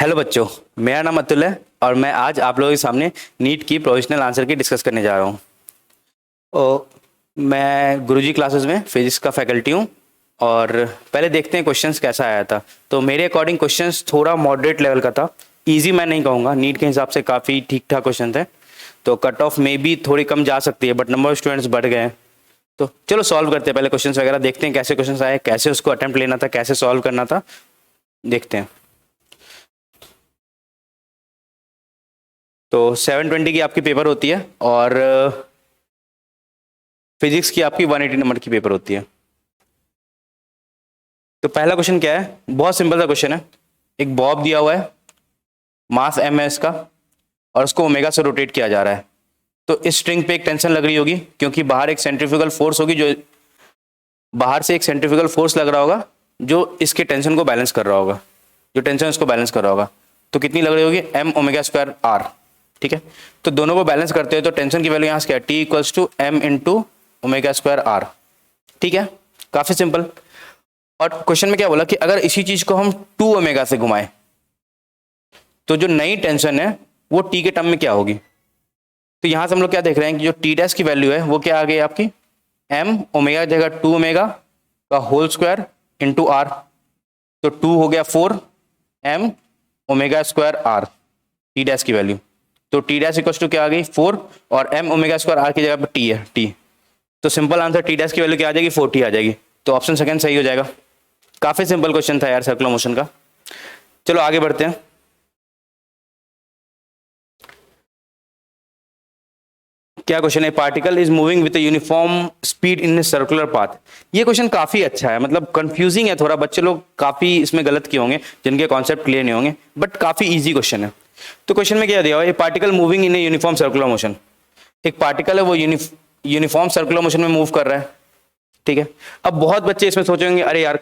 Hello बच्चों, मेरा नाम अतुल है और मैं आज आप लोगों के सामने नीट की प्रोविजनल आंसर की डिस्कस करने जा रहा हूँ। मैं गुरुजी क्लासेस में फिजिक्स का फैकल्टी हूँ और पहले देखते हैं क्वेश्चंस कैसा आया था। तो मेरे अकॉर्डिंग क्वेश्चंस थोड़ा मॉडरेट लेवल का था, इजी मैं नहीं कहूँगा, नीट के हिसाब से काफ़ी ठीक ठाक क्वेश्चन थे। तो कट ऑफ में भी थोड़ी कम जा सकती है बट नंबर ऑफ स्टूडेंट्स बढ़ गए हैं। तो चलो सॉल्व करते हैं, पहले क्वेश्चंस वगैरह देखते हैं कैसे क्वेश्चंस आए, कैसे उसको अटेम्प्ट लेना था, कैसे सॉल्व करना था, देखते हैं। तो 720 की आपकी पेपर होती है और फिजिक्स की आपकी 180 नंबर की पेपर होती है। तो पहला क्वेश्चन क्या है, बहुत सिंपल सा क्वेश्चन है। एक बॉब दिया हुआ है, मास m है इसका और उसको ओमेगा से रोटेट किया जा रहा है। तो इस स्ट्रिंग पे एक टेंशन लग रही होगी क्योंकि बाहर एक सेंट्रीफ्यूगल फोर्स होगी, जो बाहर से एक सेंट्रीफ्यूगल फोर्स लग रहा होगा जो इसके टेंशन को बैलेंस कर रहा होगा, जो टेंशन इसको बैलेंस कर रहा होगा। तो कितनी लग रही होगी, m ओमेगा स्क्वायर r। ठीक है, तो दोनों को बैलेंस करते हैं तो टेंशन की वैल्यू यहाँ से क्या है, T equals to m into omega square r। ठीक है, काफी सिंपल। और क्वेश्चन में क्या बोला कि अगर इसी चीज को हम 2 ओमेगा से घुमाएं तो जो नई टेंशन है वो T के टर्म में क्या होगी। तो यहां से हम लोग क्या देख रहे हैं कि जो T डैश की वैल्यू है वो क्या आ गई आपकी, m ओमेगा जगह 2 ओमेगा का होल स्क्वायर इंटू r। तो 2 हो गया 4 m omega square r, T dash की वैल्यू। तो T डैश इक्वल टू क्या आ गई 4 और m ओमेगा स्क्वायर r की जगह पर T है T। तो सिंपल आंसर T डैश की वैल्यू क्या आ जाएगी, 4T आ जाएगी। तो ऑप्शन सेकंड सही हो जाएगा। काफी सिंपल क्वेश्चन था यार सर्कुलर मोशन का। चलो आगे बढ़ते हैं। क्या क्वेश्चन है, particle is moving with uniform speed in circular path. ये क्वेश्चन काफी अच्छा है, मतलब कंफ्यूजिंग है थोड़ा, बच्चे लोग काफी इसमें गलत किए होंगे जिनके कॉन्सेप्ट क्लियर नहीं होंगे, बट काफी इजी क्वेश्चन है। तो क्वेश्चन में क्या दिया हुआ है, particle moving in a uniform circular motion. एक पार्टिकल है वो यूनिफॉर्म सर्कुलर मोशन में मूव कर रहा है। ठीक है, अब बहुत बच्चे इसमें सोचेंगे अरे यार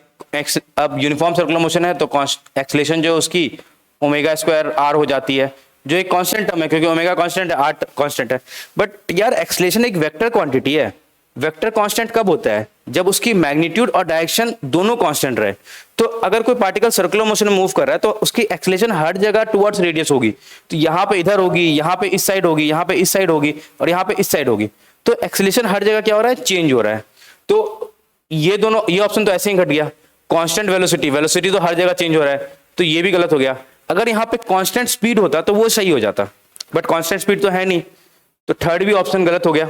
अब यूनिफॉर्म सर्कुलर मोशन है तो एक्सेलरेशन जो उसकी ओमेगा स्क्वायर r हो जाती है, जो एक कांस्टेंट टर्म है क्योंकि ओमेगा कांस्टेंट है, r कांस्टेंट है। बट यार एक्सेलरेशन एक वेक्टर क्वांटिटी है। वेक्टर कांस्टेंट कब होता है, जब उसकी मैग्नीट्यूड और डायरेक्शन दोनों कांस्टेंट रहे। तो अगर कोई पार्टिकल सर्कुलर मोशन में मूव कर रहा है तो उसकी एक्सेलरेशन हर जगह टुवर्ड्स रेडियस होगी। तो यहाँ पे इधर होगी, यहाँ पे इस साइड होगी, यहाँ पे इस साइड होगी और यहाँ पे इस साइड होगी। तो एक्सेलरेशन हर जगह क्या हो रहा है, चेंज हो रहा है। तो ये दोनों, ये ऑप्शन तो ऐसे ही घट गया। कांस्टेंट वेलोसिटी, वेलोसिटी तो हर जगह चेंज हो रहा है, तो ये भी गलत हो गया। अगर यहाँ पे कांस्टेंट स्पीड होता तो वो सही हो जाता, बट कांस्टेंट स्पीड तो है नहीं, तो थर्ड भी ऑप्शन गलत हो गया।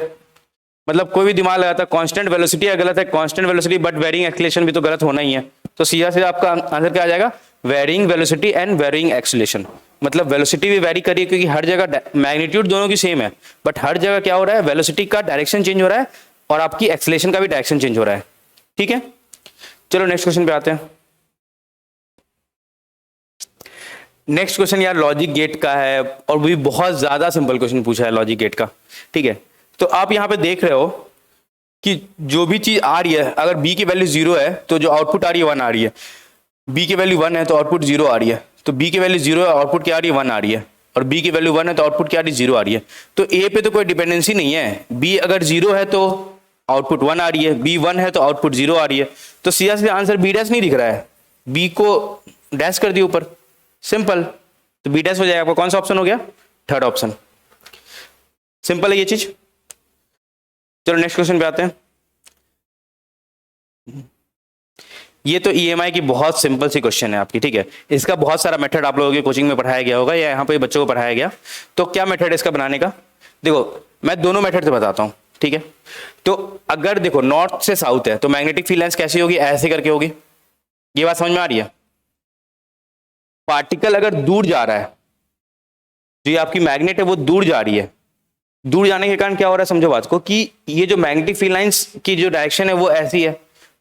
मतलब कोई भी दिमाग लगाता, कांस्टेंट वेलोसिटी है गलत है, constant velocity but varying acceleration भी तो गलत होना ही है। तो सीधा सीधा आपका आंसर क्या आ जाएगा, varying velocity and varying acceleration. मतलब वेलोसिटी भी वेरी करिए क्योंकि हर जगह मैग्नीट्यूड दोनों की सेम है, बट हर जगह क्या हो रहा है, वेलोसिटी का डायरेक्शन चेंज हो रहा है और आपकी एक्सेलरेशन का भी डायरेक्शन चेंज हो रहा है। ठीक है, चलो नेक्स्ट क्वेश्चन पे आते हैं। नेक्स्ट क्वेश्चन यार लॉजिक गेट का है और भी बहुत ज्यादा सिंपल क्वेश्चन पूछा है लॉजिक गेट का। ठीक है, तो आप यहां पे देख रहे हो कि जो भी चीज आ रही है, अगर b की वैल्यू 0 है तो जो आउटपुट आ रही है 1 आ रही है, b की वैल्यू 1 है तो आउटपुट 0 आ रही है। तो b की वैल्यू 0 है, आउटपुट क्या आ रही है, 1 आ रही है। और b की वैल्यू 1 है तो आउटपुट क्या आ रही है, 0 आ रही है। तो a पे तो कोई डिपेंडेंसी नहीं है, b अगर 0 है तो आउटपुट 1 आ रही है, b 1 है तो आउटपुट 0 आ रही है। तो सीधा सीधा आंसर b डैश नहीं दिख रहा है, b को डैश कर दिया ऊपर, सिंपल। तो b डैश हो जाएगा आपका, कौन सा ऑप्शन हो गया, थर्ड ऑप्शन। सिंपल है ये चीज। चलो नेक्स्ट क्वेश्चन पे आते हैं। ये तो ईएमआई की बहुत सिंपल सी क्वेश्चन है आपकी। ठीक है, इसका बहुत सारा मेथड आप लोगों की कोचिंग में पढ़ाया गया होगा या यहाँ पे बच्चों को पढ़ाया गया। तो क्या मेथड है इसका बनाने का, देखो मैं दोनों मेथड से बताता हूँ। ठीक है, तो अगर देखो नॉर्थ से साउथ है तो मैग्नेटिक फील्ड लाइंस कैसी होगी, ऐसे करके होगी। ये बात समझ में आ रही है। पार्टिकल अगर दूर जा रहा है, जो ये आपकी मैग्नेट है वो दूर जा रही है, दूर जाने के कारण क्या हो रहा है, समझो बात को, कि ये जो मैग्नेटिक फील्ड लाइंस की जो डायरेक्शन है वो ऐसी है,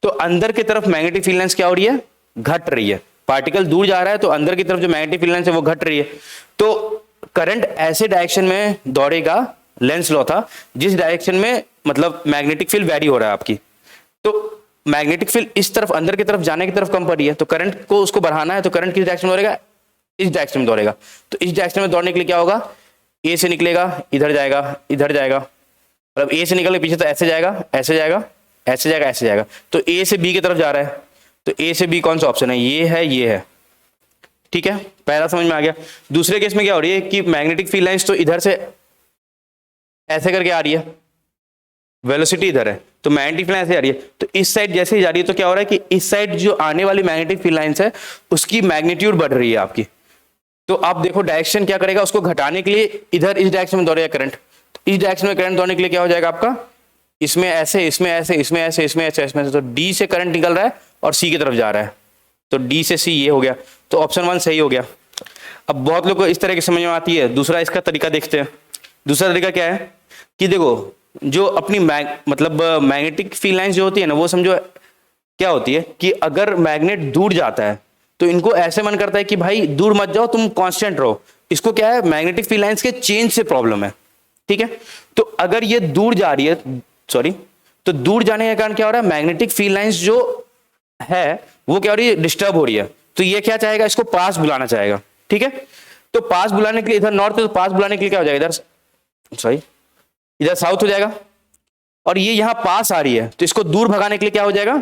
तो अंदर की तरफ मैग्नेटिक फील्ड लाइंस क्या हो रही है, घट रही है। पार्टिकल दूर जा रहा है तो अंदर की तरफ जो मैग्नेटिक फील्ड लाइंस है वो घट रही है। तो करंट ऐसे डायरेक्शन में दौड़ेगा, लेंस लॉ था, जिस डायरेक्शन में मतलब मैग्नेटिक फील्ड वेरी हो रहा है आपकी। तो मैग्नेटिक फील्ड इस तरफ अंदर की तरफ जाने की तरफ कम पड़ रही है, तो करंट को उसको बढ़ाना है तो करंट किस डायरेक्शन में दौड़ेगा, इस डायरेक्शन में दौड़ेगा। तो इस डायरेक्शन में दौड़ने के लिए क्या होगा, ए से निकलेगा इधर जाएगा, इधर जाएगा, मतलब ए से निकल के पीछे तो ऐसे जाएगा, ऐसे जाएगा, ऐसे जाएगा, ऐसे जाएगा। तो ए से बी की तरफ जा रहा है, तो ए से बी कौन सा ऑप्शन है, ये है, ये है। ठीक है, पहला समझ में आ गया। दूसरे केस में क्या हो रही है कि मैग्नेटिक फील्ड लाइंस तो इधर से ऐसे करके आ रही है, वेलोसिटी इधर है, तो मैग्नेटिक फील्ड ऐसे आ रही है, तो इस साइड जैसे ही जा रही है तो क्या हो रहा है कि इस साइड जो आने वाली मैग्नेटिक फील्ड लाइंस है उसकी मैग्नीट्यूड बढ़ रही है आपकी। तो आप देखो डायरेक्शन क्या करेगा, उसको घटाने के लिए इधर इस डायरेक्शन में दौड़ेगा करंट, तो इस डायरेक्शन में करंट दौड़ने के लिए क्या हो जाएगा आपका, इसमें ऐसे इसमें ऐसे इसमें ऐसे इसमें ऐसे इसमें ऐसे, तो डी से करंट निकल रहा है और सी की तरफ जा रहा है, तो डी से सी ये हो गया, तो ऑप्शन 1 सही हो गया। अब बहुत लोग को इस तरह की समझ में आती है। दूसरा इसका तरीका देखते हैं। दूसरा तरीका क्या है कि देखो जो अपनी मतलब मैग्नेटिक फील्ड लाइंस जो होती है ना, वो समझो क्या होती है कि अगर मैग्नेट दूर जाता है तो इनको ऐसे मन करता है कि भाई दूर मत जाओ, तुम कांस्टेंट रहो। इसको क्या है, मैग्नेटिक फील्ड लाइंस के चेंज से प्रॉब्लम है, ठीक है। तो अगर ये दूर जा रही है, तो दूर जाने के कारण क्या हो रहा है, मैग्नेटिक फील्ड लाइंस जो है वो क्या हो रही है, डिस्टर्ब हो रही है। तो ये क्या चाहेगा, इसको पास बुलाना चाहेगा, ठीक है। तो पास बुलाने के लिए इधर नॉर्थ, तो पास बुलाने के लिए क्या हो जाएगा, इधर साउथ हो जाएगा। और ये यहां पास आ रही है तो इसको दूर भगाने के लिए क्या हो जाएगा,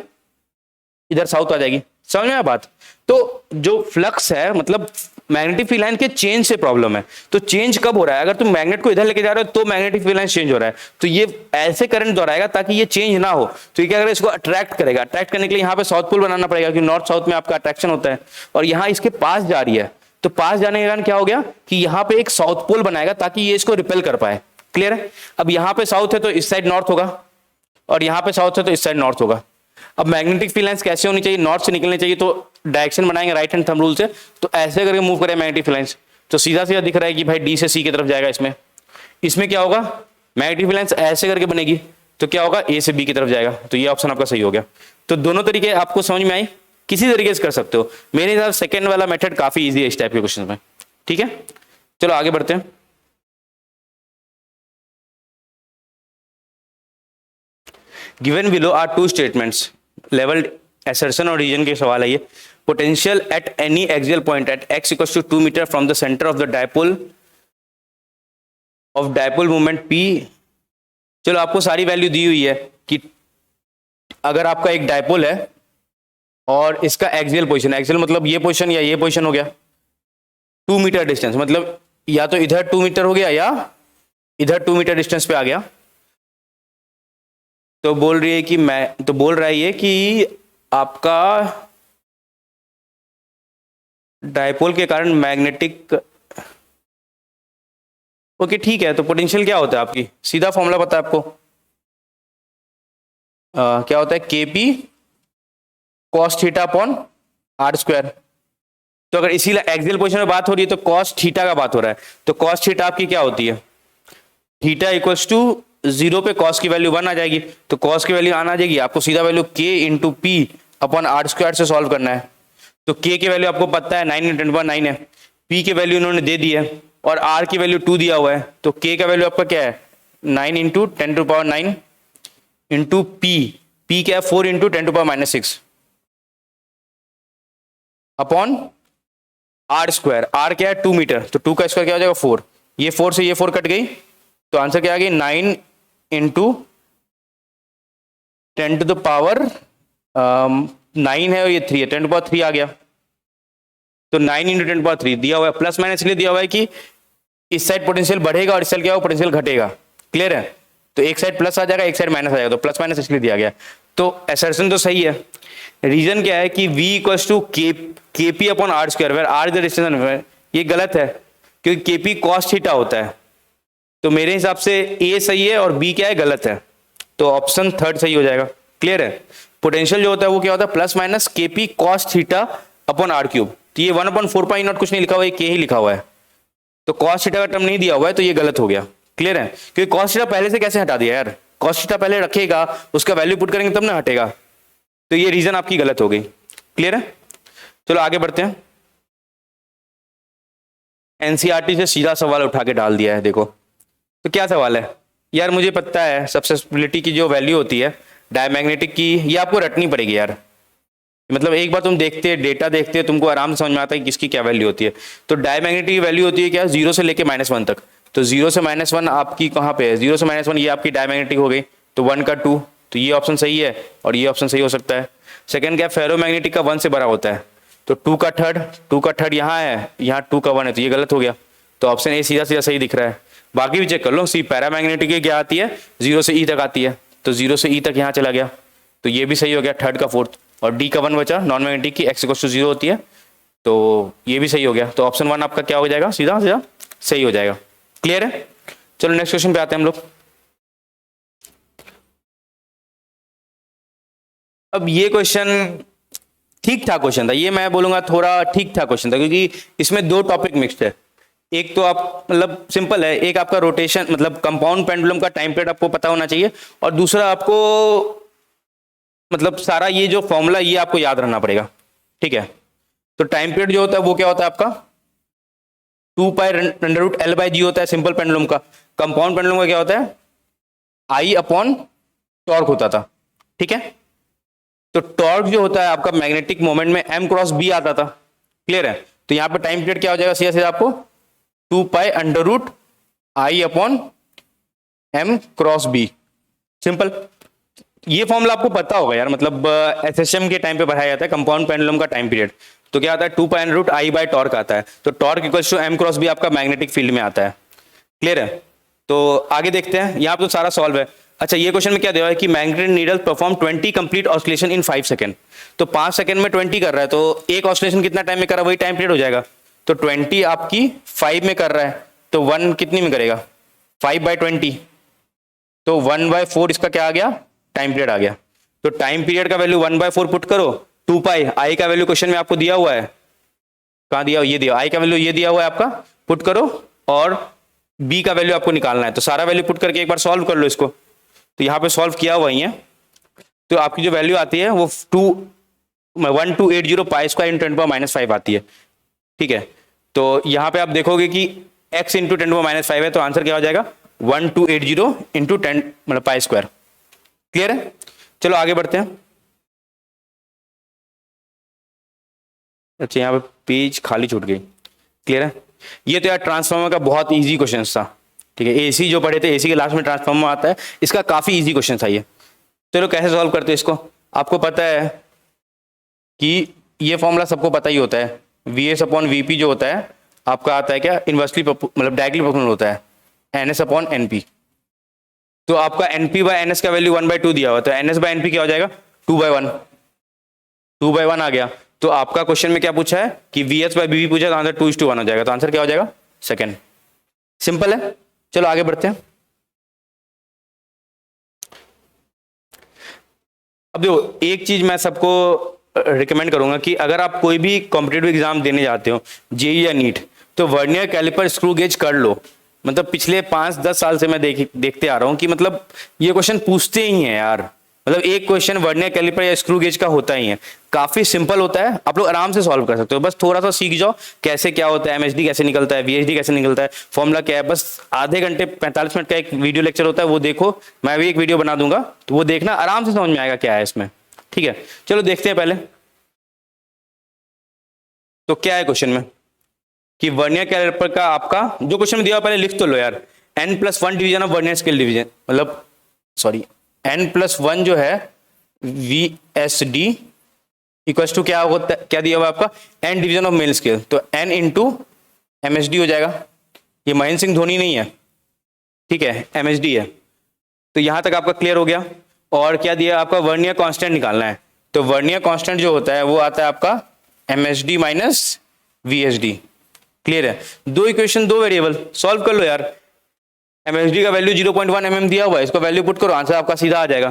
इधर साउथ आ जाएगी। समझ में आया बात। तो जो फ्लक्स है मतलब मैग्नेटिक फील्ड लाइन के चेंज से प्रॉब्लम है। तो चेंज कब हो रहा है, अगर तुम मैग्नेट को इधर लेके जा रहे हो तो मैग्नेटिक फील्ड लाइन चेंज हो रहा है, तो ये ऐसे करंट दोहराएगा ताकि ये चेंज ना हो। तो ये क्या करेगा, इसको अट्रैक्ट करेगा। अट्रैक्ट करने के लिए यहाँ पे साउथ पोल बनाना पड़ेगा, क्योंकि नॉर्थ साउथ में आपका अट्रैक्शन होता है। और यहाँ इसके पास जा रही है, तो पास जाने के कारण क्या हो गया कि यहाँ पे एक साउथ पोल बनाएगा ताकि ये इसको रिपेल कर पाए। क्लियर है। अब यहाँ पे साउथ है तो इस साइड नॉर्थ होगा, और यहाँ पे साउथ है तो इस साइड नॉर्थ होगा। अब मैग्नेटिक फील्ड लाइंस कैसे होनी चाहिए, नॉर्थ से निकलनी चाहिए, तो डायरेक्शन बनाएंगे राइट हैंड थंब रूल से। तो ऐसे करके मूव करें मैग्नेटिक फील्ड लाइंस, तो सीधा सीधा दिख रहा है कि भाई डी से सी की तरफ जाएगा। इसमें क्या होगा, मैग्नेटिक फील्ड लाइंस ऐसे करके बनेगी तो क्या होगा, ए से बी की तरफ जाएगा। तो ये ऑप्शन आपका सही हो गया। तो दोनों तरीके आपको समझ में आई, किसी तरीके से कर सकते हो। मेरे हिसाब से सेकेंड वाला मेथड काफी ईजी है इस टाइप के क्वेश्चन में, ठीक है। चलो आगे बढ़ते हैं। Given below are two statements, level assertion और रीजन के सवाल है ये। Potential at any axial point at x equals to 2 metre from the centre of the dipole movement p। चलो आपको सारी वैल्यू दी हुई है कि अगर आपका एक डायपोल है और इसका एक्सियल पोजीशन, एक्सियल मतलब ये पोजीशन या ये पोजीशन हो गया, 2 मीटर डिस्टेंस, मतलब या तो इधर 2 मीटर हो गया या इधर 2 मीटर डिस्टेंस पे आ गया। तो बोल रहा है ये कि आपका डायपोल के कारण मैग्नेटिक, ओके ठीक है। तो पोटेंशियल क्या होता है आपकी, सीधा फॉर्मूला पता है आपको, क्या होता है, k p cos theta upon r square. तो अगर इसी एक्सियल पोजीशन में बात हो रही है तो कॉस थीटा का बात हो रहा है, तो कॉस थीटा आपकी क्या होती है, थीटा इक्वल्स टू 0 पे कॉस की वैल्यू 1 आ जाएगी। तो कॉस की वैल्यू आ जाएगी, आपको सीधा value k into p upon r square से सॉल्व करना है। तो k की वैल्यू आपको पता है 9 × 10⁹ है, p की वैल्यू इन्होंने दे दी है और r की वैल्यू 2 दिया हुआ है। तो k का वैल्यू आपका क्या है 9 × 10⁹ इंटू p क्या है 4 × 10⁻⁶ अपॉन आर स्क्वायर। r क्या है 2 मीटर, तो 2 का स्क्वायर क्या हो जाएगा 4, ये 4 से ये 4 कट गई, तो आंसर क्या आ गई 9 × 10⁻9 है और ये 3 है, 10⁻3 आ गया। तो 9 × 10⁻3 दिया हुआ है, प्लस माइनस इसलिए दिया हुआ है कि इस साइड पोटेंशियल बढ़ेगा और इस साइड क्या होगा, पोटेंशियल घटेगा। क्लियर है। तो एक साइड प्लस आ जाएगा, एक साइड माइनस आ जाएगा, तो प्लस माइनस इसलिए दिया गया। तो असर्शन तो सही है। रीजन क्या है कि v equals to k p upon r square, where r is the distance. ये गलत है क्योंकि के पी कॉस थीटा होता है। तो मेरे हिसाब से ए सही है और बी क्या है, गलत है। तो ऑप्शन 3 सही हो जाएगा। क्लियर है। पोटेंशियल जो होता है वो क्या होता है, plus minus k p cos theta upon r cube. तो ये 1/4π0 कुछ नहीं लिखा हुआ है, के ही लिखा हुआ है। तो कॉस थीटा का टर्म नहीं दिया हुआ है, तो ये गलत हो गया। क्लियर है। क्योंकि कॉस थीटा पहले से कैसे हटा दिया यार, कॉस थीटा पहले रखेगा, उसका वैल्यू पुट करेंगे तब ना हटेगा। तो ये रीजन आपकी गलत हो गई। क्लियर है। चलो आगे बढ़ते हैं। एनसीईआरटी से सीधा सवाल उठा के डाल दिया है, देखो। तो क्या सवाल है यार, मुझे पता है सब्सिस्टिबिलिटी की जो वैल्यू होती है डायमैग्नेटिक की, ये आपको रटनी पड़ेगी यार। मतलब एक बार तुम देखते डेटा देखते तुमको आराम से समझ में आता है कि किसकी क्या वैल्यू होती है। तो डायमैग्नेटिक की वैल्यू होती है क्या, 0 से लेके -1 तक। तो 0 से -1 आपकी कहाँ पे है, 0 से -1 ये आपकी डायमैग्नेटिक हो गई। तो 1 का 2, तो ये ऑप्शन सही है और ये ऑप्शन सही हो सकता है। सेकंड क्या, फेरोमैग्नेटिक का 1 से बड़ा होता है। तो 2 का थर्ड यहाँ है, यहाँ 2 का 1 है, तो ये गलत हो गया। तो ऑप्शन ए सीधा सीधा सही दिख रहा है। बाकी भी चेक कर लो। सी पैरामैग्नेटिक की क्या आती है, 0 से ई तक आती है, तो 0 से ई तक यहाँ चला गया, तो ये भी सही हो गया थर्ड का फोर्थ। और डी का 1 बचा, नॉन मैग्नेटिक की x = 0 होती है, तो ये भी सही हो गया। तो ऑप्शन 1 आपका क्या हो जाएगा, सीधा सीधा सही हो जाएगा। क्लियर है? चलो नेक्स्ट क्वेश्चन पे आते हैं हम लोग। अब ये क्वेश्चन ठीक ठाक क्वेश्चन था, ये मैं बोलूंगा थोड़ा ठीक ठाक क्वेश्चन था, क्योंकि इसमें दो टॉपिक मिक्स्ड है। एक तो आप मतलब सिंपल है, एक आपका रोटेशन मतलब कंपाउंड पेंडुलम का टाइम पीरियड आपको पता होना चाहिए, और दूसरा आपको मतलब सारा ये जो फॉर्मूला ये आपको याद रहना पड़ेगा। ठीक है, तो टाइम पीरियड जो होता है वो क्या होता है आपका 2π√L/g होता है सिंपल पेंडुलम का। कंपाउंड पेंडुलम का क्या होता है I/टॉर्क होता था। ठीक है, तो टॉर्क जो होता है आपका मैग्नेटिक मोमेंट में m×b आता था। क्लियर है? तो यहां पे टाइम पीरियड क्या हो जाएगा सीधा सीधा आपको 2π√I/m×b। सिंपल। ये फॉर्मूला आपको पता होगा यार, मतलब एसएसएम के टाइम पे पढ़ाया जाता है कंपाउंड पेंडुलम का टाइम पीरियड। तो क्या आता है 2π√I/टॉर्क आता है, तो टॉर्क = m×b आपका मैग्नेटिक फील्ड में आता है। क्लियर है? तो आगे देखते हैं, यहाँ पे तो सारा सॉल्व है। अच्छा, ये क्वेश्चन में क्या दिया है कि magnetic needle perform 20 complete oscillation in 5 second. तो 5 सेकंड में 20 कर रहा है, तो एक ऑसिलेशन कितना टाइम में कर रहा है, वही टाइम पीरियड हो जाएगा। तो 20 आपकी 5 में कर रहा है, तो 1 कितनी में करेगा 5/20, तो 1/4 इसका क्या आ गया टाइम पीरियड आ गया। तो टाइम पीरियड का वैल्यू 1/4 पुट करो, 2π आई का वैल्यू क्वेश्चन में आपको दिया हुआ है, कहाँ दिया, ये दिया, आई का वैल्यू ये दिया हुआ है आपका, पुट करो, और बी का वैल्यू आपको निकालना है। तो सारा वैल्यू पुट करके एक बार सॉल्व कर लो इसको। तो यहाँ पे सॉल्व किया हुआ ही है, तो आपकी जो वैल्यू आती है वो 1280 π² × 10⁻⁵ आती है। ठीक है, तो यहाँ पे आप देखोगे कि x × 10⁻⁵ है, तो आंसर क्या हो जाएगा 1280 × 10 मतलब π²। क्लियर है? चलो आगे बढ़ते हैं। अच्छा, यहाँ पे पेज खाली छूट गई। क्लियर है? ये तो यार ट्रांसफार्मर का बहुत इजी क्वेश्चन था। ठीक है, एसी जो पढ़े थे, एसी के लास्ट में ट्रांसफार्मर आता है, इसका काफी इजी क्वेश्चन था ये। चलो कैसे सॉल्व करते हैं इसको। आपको पता है कि ये फॉर्मूला सबको पता ही होता है, VS/VP जो होता है आपका आता है क्या इनवर्सली मतलब डायरेक्टली प्रोपोर्शनल होता है NS/NP। तो आपका NP/NS का वैल्यू 1/2 दिया हुआ, तो NS/NP क्या हो जाएगा 2/1, 2/1 आ गया। तो आपका क्वेश्चन में क्या पूछा है कि VS/VP पूछा, तो आंसर 2:1 हो जाएगा, तो आंसर क्या हो जाएगा सेकंड। सिंपल है। चलो आगे बढ़ते हैं। अब देखो, एक चीज मैं सबको रिकमेंड करूंगा कि अगर आप कोई भी कॉम्पिटिटिव एग्जाम देने जाते हो, जेईई या नीट, तो वर्नियर कैलिपर स्क्रू गेज कर लो। मतलब पिछले 5-10 साल से मैं देखते आ रहा हूं कि मतलब ये क्वेश्चन पूछते ही हैं यार। मतलब एक क्वेश्चन वर्नियर कैलिपर या स्क्रू गेज का होता ही है, काफी सिंपल होता है, आप लोग आराम से सॉल्व कर सकते हो। बस थोड़ा सा सीख जाओ कैसे क्या होता है, एमएचडी कैसे निकलता है, वीएचडी कैसे निकलता है, फॉर्मूला क्या है। बस आधे घंटे 45 मिनट का एक वीडियो लेक्चर होता है, वो देखो, मैं भी एक वीडियो बना दूंगा, तो वो देखना, आराम से समझ में आएगा क्या है इसमें। ठीक है, चलो देखते हैं पहले तो क्या है क्वेश्चन में कि वर्नियर कैलिपर का आपका जो क्वेश्चन में दिया पहले लिख तो लो यार। n+1 division of vernier scale division, मतलब सॉरी n+1 जो है VSD इक्वल्स टू क्या होता है, क्या दिया हुआ आपका n division of male scale, तो n इंटू MSD हो जाएगा। ये महेंद्र सिंह धोनी नहीं है, ठीक है, MSD है। तो यहां तक आपका क्लियर हो गया। और क्या दिया आपका वर्नियर कांस्टेंट निकालना है, तो वर्नियर कांस्टेंट जो होता है वो आता है आपका MSD माइनस VSD। क्लियर है? दो इक्वेशन दो वेरिएबल, सॉल्व कर लो यार। MSD का वैल्यू 0.1 mm दिया हुआ है, इसको वैल्यू पुट करो, आंसर आपका सीधा आ जाएगा।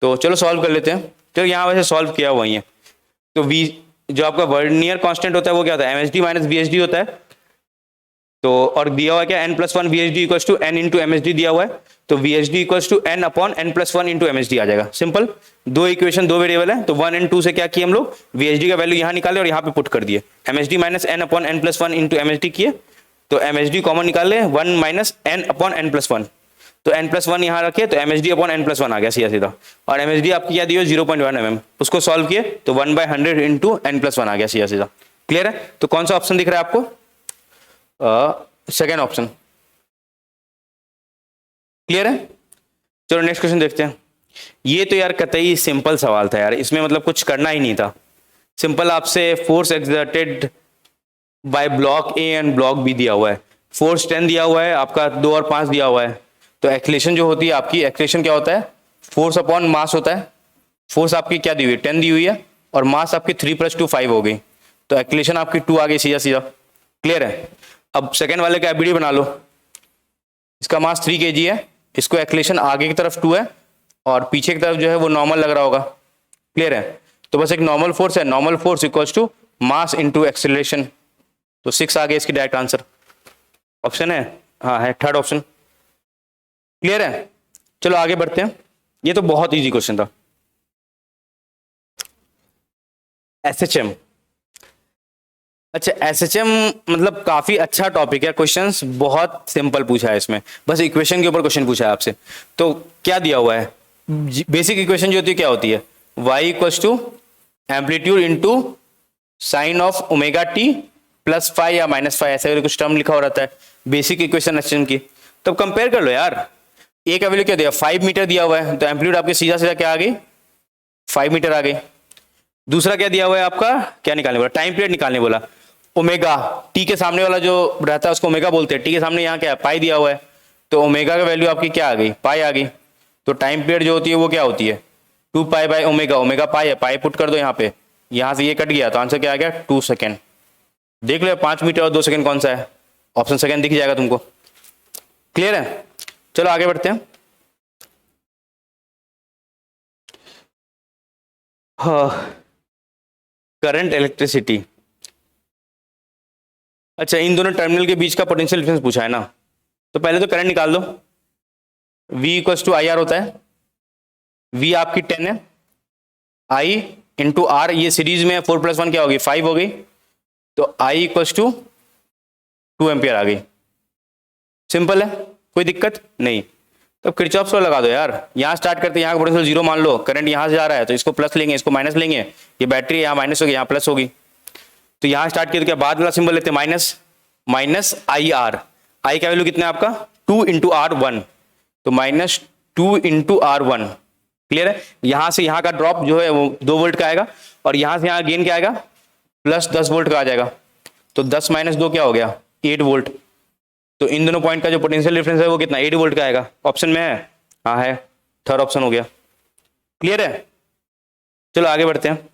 तो चलो सॉल्व कर लेते हैं। तो यहाँ वैसे सॉल्व किया हुआ ही है। तो V जो आपका वर्नियर कांस्टेंट होता है वो क्या होता है MSD माइनस VSD होता है। तो और दिया हुआ है क्या n+1 VSD equals to n into MSD दिया हुआ है, तो VSD equals to n upon n+1 into MSD आ जाएगा। सिंपल, दो इक्वेशन दो वेरिएबल है, तो 1 और 2 से क्या किए हम लोग VSD का वैल्यू यहाँ निकाले और यहाँ पे पुट कर दिए, MSD minus n upon n+1 into MSD किए, तो MSD कॉमन निकाले 1 माइनस n अपॉन n+1, तो n+1 यहाँ रखे तो MSD अपॉन n+1 आ गया सीधा सीधा। और MSD आपकी क्या दी हो 0.1 mm, उसको सॉल्व किए तो 1/100 इंटू n+1 आ गया सीधा सीधा। क्लियर है? तो कौन सा ऑप्शन दिख रहा है आपको? Second option. क्लियर है? चलो नेक्स्ट क्वेश्चन देखते हैं। ये तो यार कतई सिंपल सवाल था यार, इसमें मतलब कुछ करना ही नहीं था। सिंपल आपसे force exerted by block A and block B दिया हुआ है, फोर्स 10 दिया हुआ है आपका, 2 और 5 दिया हुआ है। तो एक्सेलरेशन जो होती है आपकी, एक्सेलरेशन क्या होता है, फोर्स अपॉन मास होता है। फोर्स आपकी क्या दी हुई है, 10 दी हुई है, और मास आपकी 3 + 2 5 हो गई, तो एक्सेलरेशन आपकी 2 आ गई सीधा सीधा। क्लियर है। अब सेकंड वाले का एबीडी बना लो, इसका मास 3 kg है, इसको एक्सेलरेशन आगे की तरफ 2 है और पीछे की तरफ जो है वो नॉर्मल लग रहा होगा। क्लियर है। तो बस एक नॉर्मल फोर्स है, normal force equals to mass into acceleration, तो 6 आ गया इसकी डायरेक्ट आंसर। ऑप्शन है, हाँ है, थर्ड ऑप्शन। क्लियर है। चलो आगे बढ़ते हैं, ये तो बहुत इजी क्वेश्चन था। एसएचएम, अच्छा एसएचएम मतलब काफी अच्छा टॉपिक है, क्वेश्चंस बहुत सिंपल पूछा है इसमें, बस इक्वेशन के ऊपर क्वेश्चन पूछा है आपसे। तो क्या दिया हुआ है, बेसिक इक्वेशन जो होती है क्या होती है, y equals to amplitude into sine of omega t plus five या माइनस फाइव, ऐसा कुछ टर्म लिखा हो रहता है बेसिक इक्वेशन एसएचएम की। तो कंपेयर कर लो यार, ए का वैल्यू क्या दिया, 5 मीटर दिया हुआ है, तो एम्पलीट्यूड आपके सीधा सीधा क्या आ गई, 5 मीटर आ गई। दूसरा क्या दिया हुआ है आपका, क्या निकालने बोला, टाइम पीरियड निकालने बोला, ओमेगा, टी के सामने वाला जो रहता है उसको ओमेगा बोलते हैं, टी के सामने यहाँ क्या है, पाई दिया हुआ है, तो ओमेगा का वैल्यू आपकी क्या आ गई, पाई आ गई। तो टाइम पीरियड जो होती है वो क्या होती है, 2 पाई बाय ओमेगा, ओमेगा पाई है, पाई पुट कर दो यहाँ पे, यहाँ से ये कट गया तो आंसर क्या आ गया 2 सेकेंड। देख लो 5 मीटर और 2 सेकेंड कौन सा है, ऑप्शन सेकेंड दिख जाएगा तुमको। क्लियर है। चलो आगे बढ़ते हैं। करंट इलेक्ट्रिसिटी, अच्छा इन दोनों टर्मिनल के बीच का पोटेंशियल डिफरेंस पूछा है ना, तो पहले तो करंट निकाल दो, V equals to I R होता है, V आपकी 10 है, I इंटू आर, ये सीरीज में 4 + 1 क्या होगी 5 हो गई, तो I इक्वल्स टू 2 एम्पियर आ गई। सिंपल है, कोई दिक्कत नहीं। तो किरचॉफ लॉ लगा दो यार, यहाँ स्टार्ट करते हैं, यहाँ का पोटेंशियल 0 मान लो, करंट यहाँ से जा रहा है तो इसको प्लस लेंगे, इसको माइनस लेंगे, ये बैटरी यहाँ माइनस होगी, यहाँ प्लस होगी, तो यहाँ स्टार्ट किया तो क्या बाद वाला सिंबल लेते हैं माइनस, माइनस आई आर, आई का वैल्यू कितना है आपका 2 × R1, तो -2 × R1। क्लियर है। यहां से यहां का ड्रॉप जो है वो 2 वोल्ट का आएगा, और यहां से यहां गेन क्या आएगा प्लस 10 वोल्ट का आ जाएगा, तो 10 - 2 क्या हो गया 8 वोल्ट। तो इन दोनों पॉइंट का जो पोटेंशियल डिफरेंस है वो कितना 8 वोल्ट का आएगा। ऑप्शन में है, हाँ है, थर्ड ऑप्शन हो गया। क्लियर है। चलो आगे बढ़ते हैं।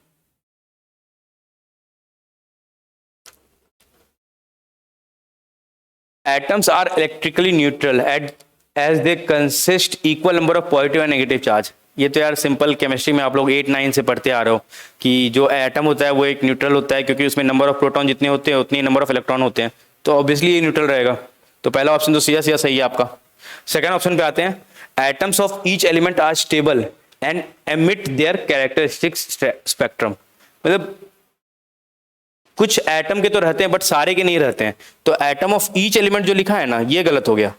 Atoms are electrically neutral as they consist equal number of positive and negative charge। ये तो यार सिंपल केमिस्ट्री में आप लोग 8, 9 से पढ़ते आ रहे हो कि जो एटम होता है वो एक न्यूट्रल होता है, क्योंकि उसमें नंबर ऑफ प्रोटॉन जितने होते हैं उतनी नंबर ऑफ इलेक्ट्रॉन होते हैं, तो ऑब्वियसली ये न्यूट्रल रहेगा। तो पहला ऑप्शन तो सीधा सीधा सही है आपका। सेकंड ऑप्शन पे आते हैं, atoms of each element are stable and emit their characteristic spectrum, मतलब कुछ एटम के तो रहते हैं बट सारे के नहीं रहते हैं, तो एटम ऑफ ईच एलिमेंट जो लिखा है ना ये गलत हो गया,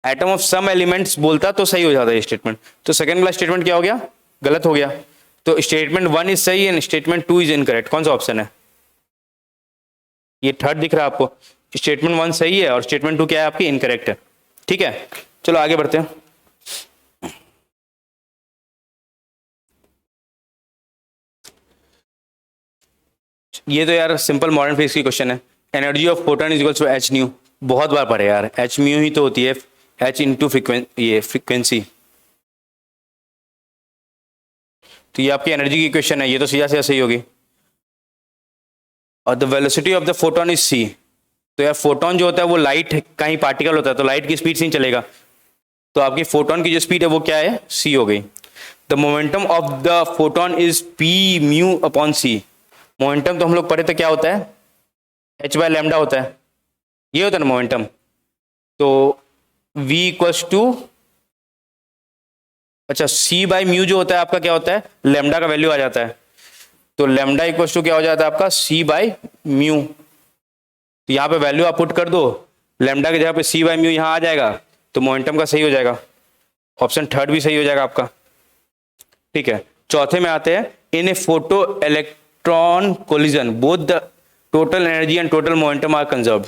एटम ऑफ सम एलिमेंट्स बोलता तो सही हो जाता है स्टेटमेंट। तो सेकंड वाला स्टेटमेंट क्या हो गया, गलत हो गया। तो स्टेटमेंट 1 इज सही एंड स्टेटमेंट 2 इज इनकरेक्ट। कौन सा ऑप्शन है, ये थर्ड दिख रहा है आपको, स्टेटमेंट 1 सही है और स्टेटमेंट 2 क्या है आपकी इनकरेक्ट है। ठीक है, चलो आगे बढ़ते हैं। ये तो यार सिंपल मॉडर्न फिजिक्स की क्वेश्चन है, energy of photon is equals to h nu, बहुत बार पढ़े यार, एच म्यू ही तो होती है, एच इंटू फ्रीक्वेंसी, तो ये आपकी एनर्जी की क्वेश्चन है, ये तो सीधा सीधा सही होगी। और the velocity of the photon is c, तो यार फोटोन जो होता है वो लाइट का ही पार्टिकल होता है, तो लाइट की स्पीड से ही चलेगा, तो आपकी फोटोन की जो स्पीड है वो क्या है सी हो गई। The momentum of the photon is p mu upon c, momentum तो हम लोग पढ़े तो क्या होता है h/λ होता है, ये होता है ना मोमेंटम, तो v इक्वल्स टू, अच्छा c/μ जो होता है आपका क्या होता है लैम्डा का वैल्यू आ जाता है, तो लैम्डा इक्वल्स टू क्या हो जाता है आपका c/μ, तो यहाँ पे वैल्यू आप पुट कर दो, लैम्डा की जगह पे c/μ यहाँ आ जाएगा, तो मोमेंटम का सही हो जाएगा, ऑप्शन थर्ड भी सही हो जाएगा आपका। ठीक है, चौथे में आते हैं, in a photo electron collision both the total energy and total momentum are conserved.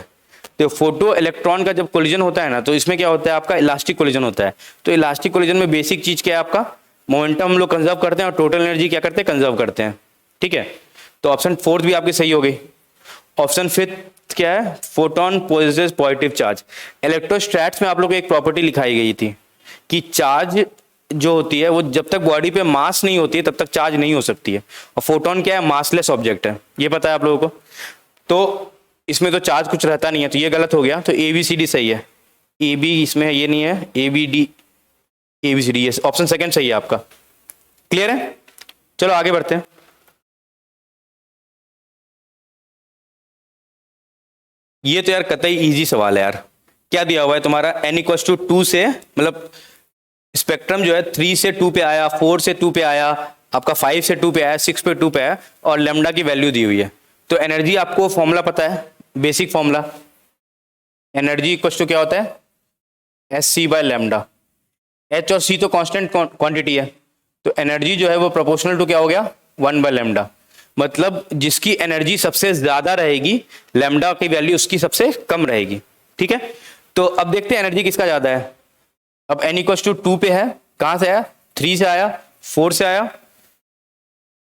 तो फोटो इलेक्ट्रॉन का जब कोलिजन होता है ना, तो इसमें क्या होता है आपका इलास्टिक कोलिजन होता है, तो इलास्टिक कोलिजन में बेसिक चीज क्या है आपका मोमेंटम हम लोग कंजर्व करते हैं और टोटल एनर्जी क्या करते हैं कंजर्व करते हैं। ठीक है, तो ऑप्शन फोर्थ भी आपकी सही हो गई। ऑप्शन फिफ्थ क्या है, फोटोन पोजेसेस पॉजिटिव चार्ज। इलेक्ट्रोस्टैट्स में आप लोग को एक प्रॉपर्टी लिखाई गई थी कि चार्ज जो होती है वो जब तक बॉडी पे मास नहीं होती है तब तक चार्ज नहीं हो सकती है, और फोटोन क्या है, मासलेस ऑब्जेक्ट है, ये पता है आप लोगों को। तो इसमें तो चार्ज कुछ रहता नहीं है, तो ये गलत हो गया, तो ए बी सी डी सही है। ए बी इसमें ये नहीं है, A B D, A B C D, option second सही है आपका। क्लियर है, चलो आगे बढ़ते हैं। ये तो यार कतई इजी सवाल है यार। क्या दिया हुआ है तुम्हारा, n इक्वल टू 2 से, मतलब स्पेक्ट्रम जो है 3 से 2 पे आया, 4 से 2 पे आया, आपका 5 से 2 पे आया, 6 पे 2 पे आया, और लेमडा की वैल्यू दी हुई है। तो एनर्जी आपको फॉर्मूला पता है, basic formula, energy equal to क्या होता है, s c by lambda. H और सी तो कांस्टेंट क्वांटिटी है, तो एनर्जी जो है वो प्रोपोर्शनल टू क्या हो गया, 1 बाय लेमडा। मतलब जिसकी एनर्जी सबसे ज्यादा रहेगी, लेमडा की वैल्यू उसकी सबसे कम रहेगी। ठीक है, तो अब देखते हैं एनर्जी किसका ज्यादा है। अब n इक्वल टू 2 पे है, कहां से आया, 3 से आया, 4 से आया,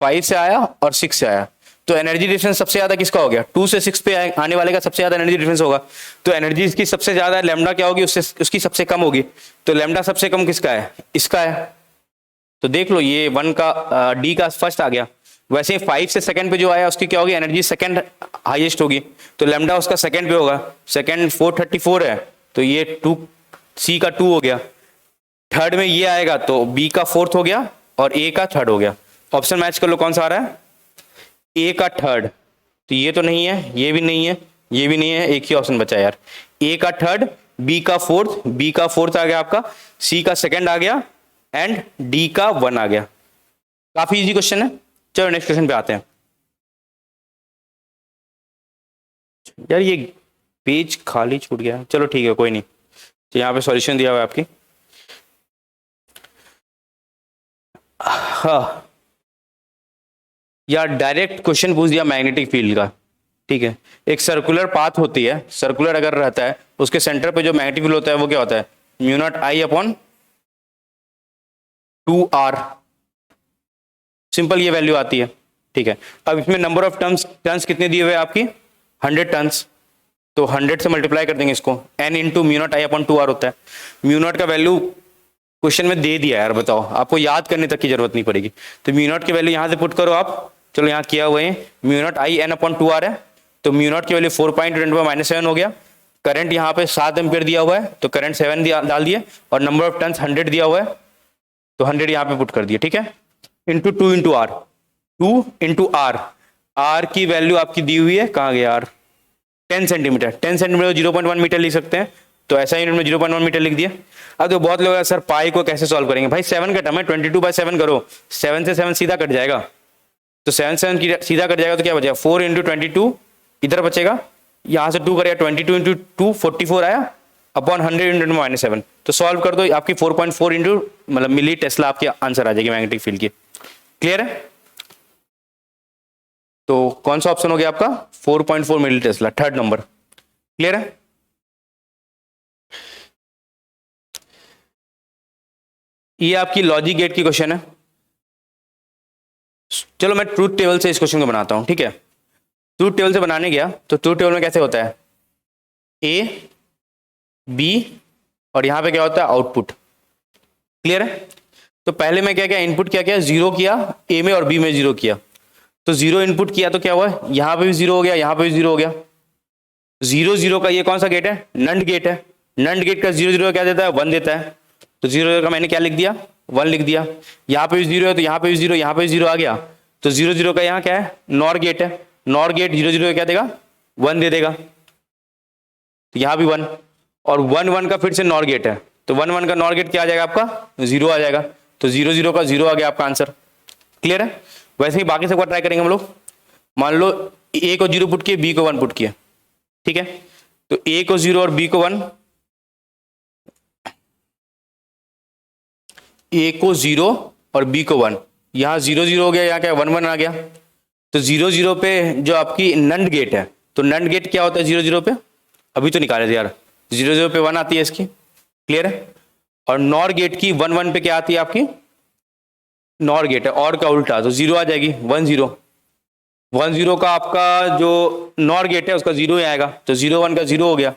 5 से आया और 6 से आया। तो एनर्जी डिफरेंस सबसे ज्यादा किसका हो गया, 2 से 6 पे आने वाले का सबसे ज्यादा एनर्जी डिफरेंस होगा। तो एनर्जी इसकी सबसे ज्यादा है, लेमडा क्या होगी, उससे उसकी सबसे कम होगी। तो लेमडा सबसे कम किसका है, इसका है। तो देख लो ये 1 का डी का फर्स्ट आ गया। वैसे ही 5 से सेकंड पे जो आया उसकी क्या होगी, एनर्जी सेकंड हाईएस्ट होगी, तो लेमडा उसका सेकंड पे होगा। सेकंड 434 है, तो ये 2 सी का 2 हो गया। थर्ड में ये आएगा तो बी का फोर्थ हो गया और ए का थर्ड हो गया। ऑप्शन मैच कर लो कौन सा आ रहा है, ए का थर्ड। तो ये तो नहीं है, ये भी नहीं है, ये भी नहीं है, एक ही ऑप्शन बचा यार, ए का थर्ड, बी का फोर्थ, बी का फोर्थ आ गया आपका, सी का सेकंड आ गया एंड डी का 1 आ गया। काफी इजी क्वेश्चन है। चलो नेक्स्ट क्वेश्चन पे आते हैं। यार ये पेज खाली छूट गया, चलो ठीक है कोई नहीं, तो यहाँ पे सॉल्यूशन दिया हुआ है आपकी। हाँ यार डायरेक्ट क्वेश्चन पूछ दिया मैग्नेटिक फील्ड का। ठीक है, एक सर्कुलर पाथ होती है, सर्कुलर अगर रहता है उसके सेंटर पे जो मैग्नेटिक फील्ड होता है वो क्या होता है, mu not I upon 2r। Simple ये वैल्यू आती है। ठीक है, अब इसमें नंबर ऑफ टर्न्स कितने दिए हुए आपकी, 100 टर्न्स, तो 100 से मल्टीप्लाई कर देंगे इसको, n into mu not I upon 2r होता है। म्यू नॉट का वैल्यू क्वेश्चन में दे दिया यार, बताओ आपको याद करने तक की जरूरत नहीं पड़ेगी। तो म्यू नॉट की वैल्यू यहां से पुट करो आप, चलो यहाँ किया हुआ है, mu not I N upon 2r है, तो म्यू नॉट की वैल्यू 4.10⁻⁷ हो गया। करंट यहाँ पे 7 एम्पियर दिया हुआ है, तो करंट 7 डाल दिए, और नंबर ऑफ टर्न्स 100 दिया हुआ है, तो 100 यहाँ पे पुट कर दिए। ठीक है, into 2 into R, 2 into R, R की वैल्यू आपकी दी हुई है, कहाँ गया आर, 10 सेंटीमीटर, 10 सेंटीमीटर 0.1 मीटर लिख सकते हैं, तो ऐसा यूनिट में 0.1 मीटर लिख दिया। अब तो बहुत लोग सर पाई को कैसे सॉल्व करेंगे, भाई 7 का टर्म है, 22/7 करो, 7 से 7 सीधा कट जाएगा, तो 7 सीधा कट जाएगा, तो क्या बचेगा, 4 इंटू 22 इधर बचेगा, यहाँ से 2 करेगा, 22 इंटू 2 44 आया, अपॉन 100 इंटू -7, तो सॉल्व कर दो, आपकी 4.4 इंटू मतलब मिली टेस्ला आपकी आंसर आ जाएगी मैग्नेटिक फील्ड की। क्लियर है, तो कौन सा ऑप्शन हो गया आपका, 4.4 मिली टेस्ला, थर्ड नंबर। क्लियर है, ये आपकी लॉजिक गेट की क्वेश्चन है। चलो मैं ट्रूथ टेबल से इस क्वेश्चन को बनाता हूं। ठीक है, ट्रूथ टेबल से बनाने गया तो ट्रूथ टेबल में कैसे होता है, ए बी और यहां पे क्या होता है आउटपुट। क्लियर है, तो पहले मैं क्या किया, इनपुट क्या किया, 0 किया ए में और बी में 0 किया, तो 0 इनपुट किया तो क्या हुआ, यहां पे भी 0 हो गया, यहां पे भी 0 हो गया। 0 0 का ये कौन सा गेट है, नंड गेट है, नंड गेट का 0 0 क्या देता है, 1 देता है, तो 0 0 का मैंने क्या लिख दिया, 1 लिख दिया। यहाँ पे भी 0 है तो यहाँ पे भी 0, यहाँ पे भी 0 आ गया, तो 0 0 का यहाँ क्या है, नॉर गेट है, नॉर गेट 0 0 क्या देगा, 1 दे देगा, तो यहाँ भी 1, और 1 1 का फिर से नॉर गेट है, तो 1 1 का नॉर गेट क्या आ जाएगा आपका, 0 आ जाएगा, तो 0 0 का 0 आ गया आपका आंसर। क्लियर है, वैसे ही बाकी सबका ट्राई करेंगे हम लोग। मान लो ए को 0 पुट किए, बी को 1 पुट किए, ठीक है, तो ए को 0 और बी को 1, ए को 0 और बी को 1, यहाँ 0 0 हो गया, यहाँ क्या 1 1 आ गया, तो 0 0 पे जो आपकी नंड गेट है, तो नंड गेट क्या होता है 0 0 पे, अभी तो निकाले थे यार, 0 0 पे 1 आती है इसकी। क्लियर है, और नॉर गेट की 1 1 पे क्या आती है आपकी, नॉर गेट है और का उल्टा, तो 0 आ जाएगी, 1 0। 10 का आपका जो नॉर गेट है उसका 0 ही आएगा, तो 0 1 का 0 हो गया।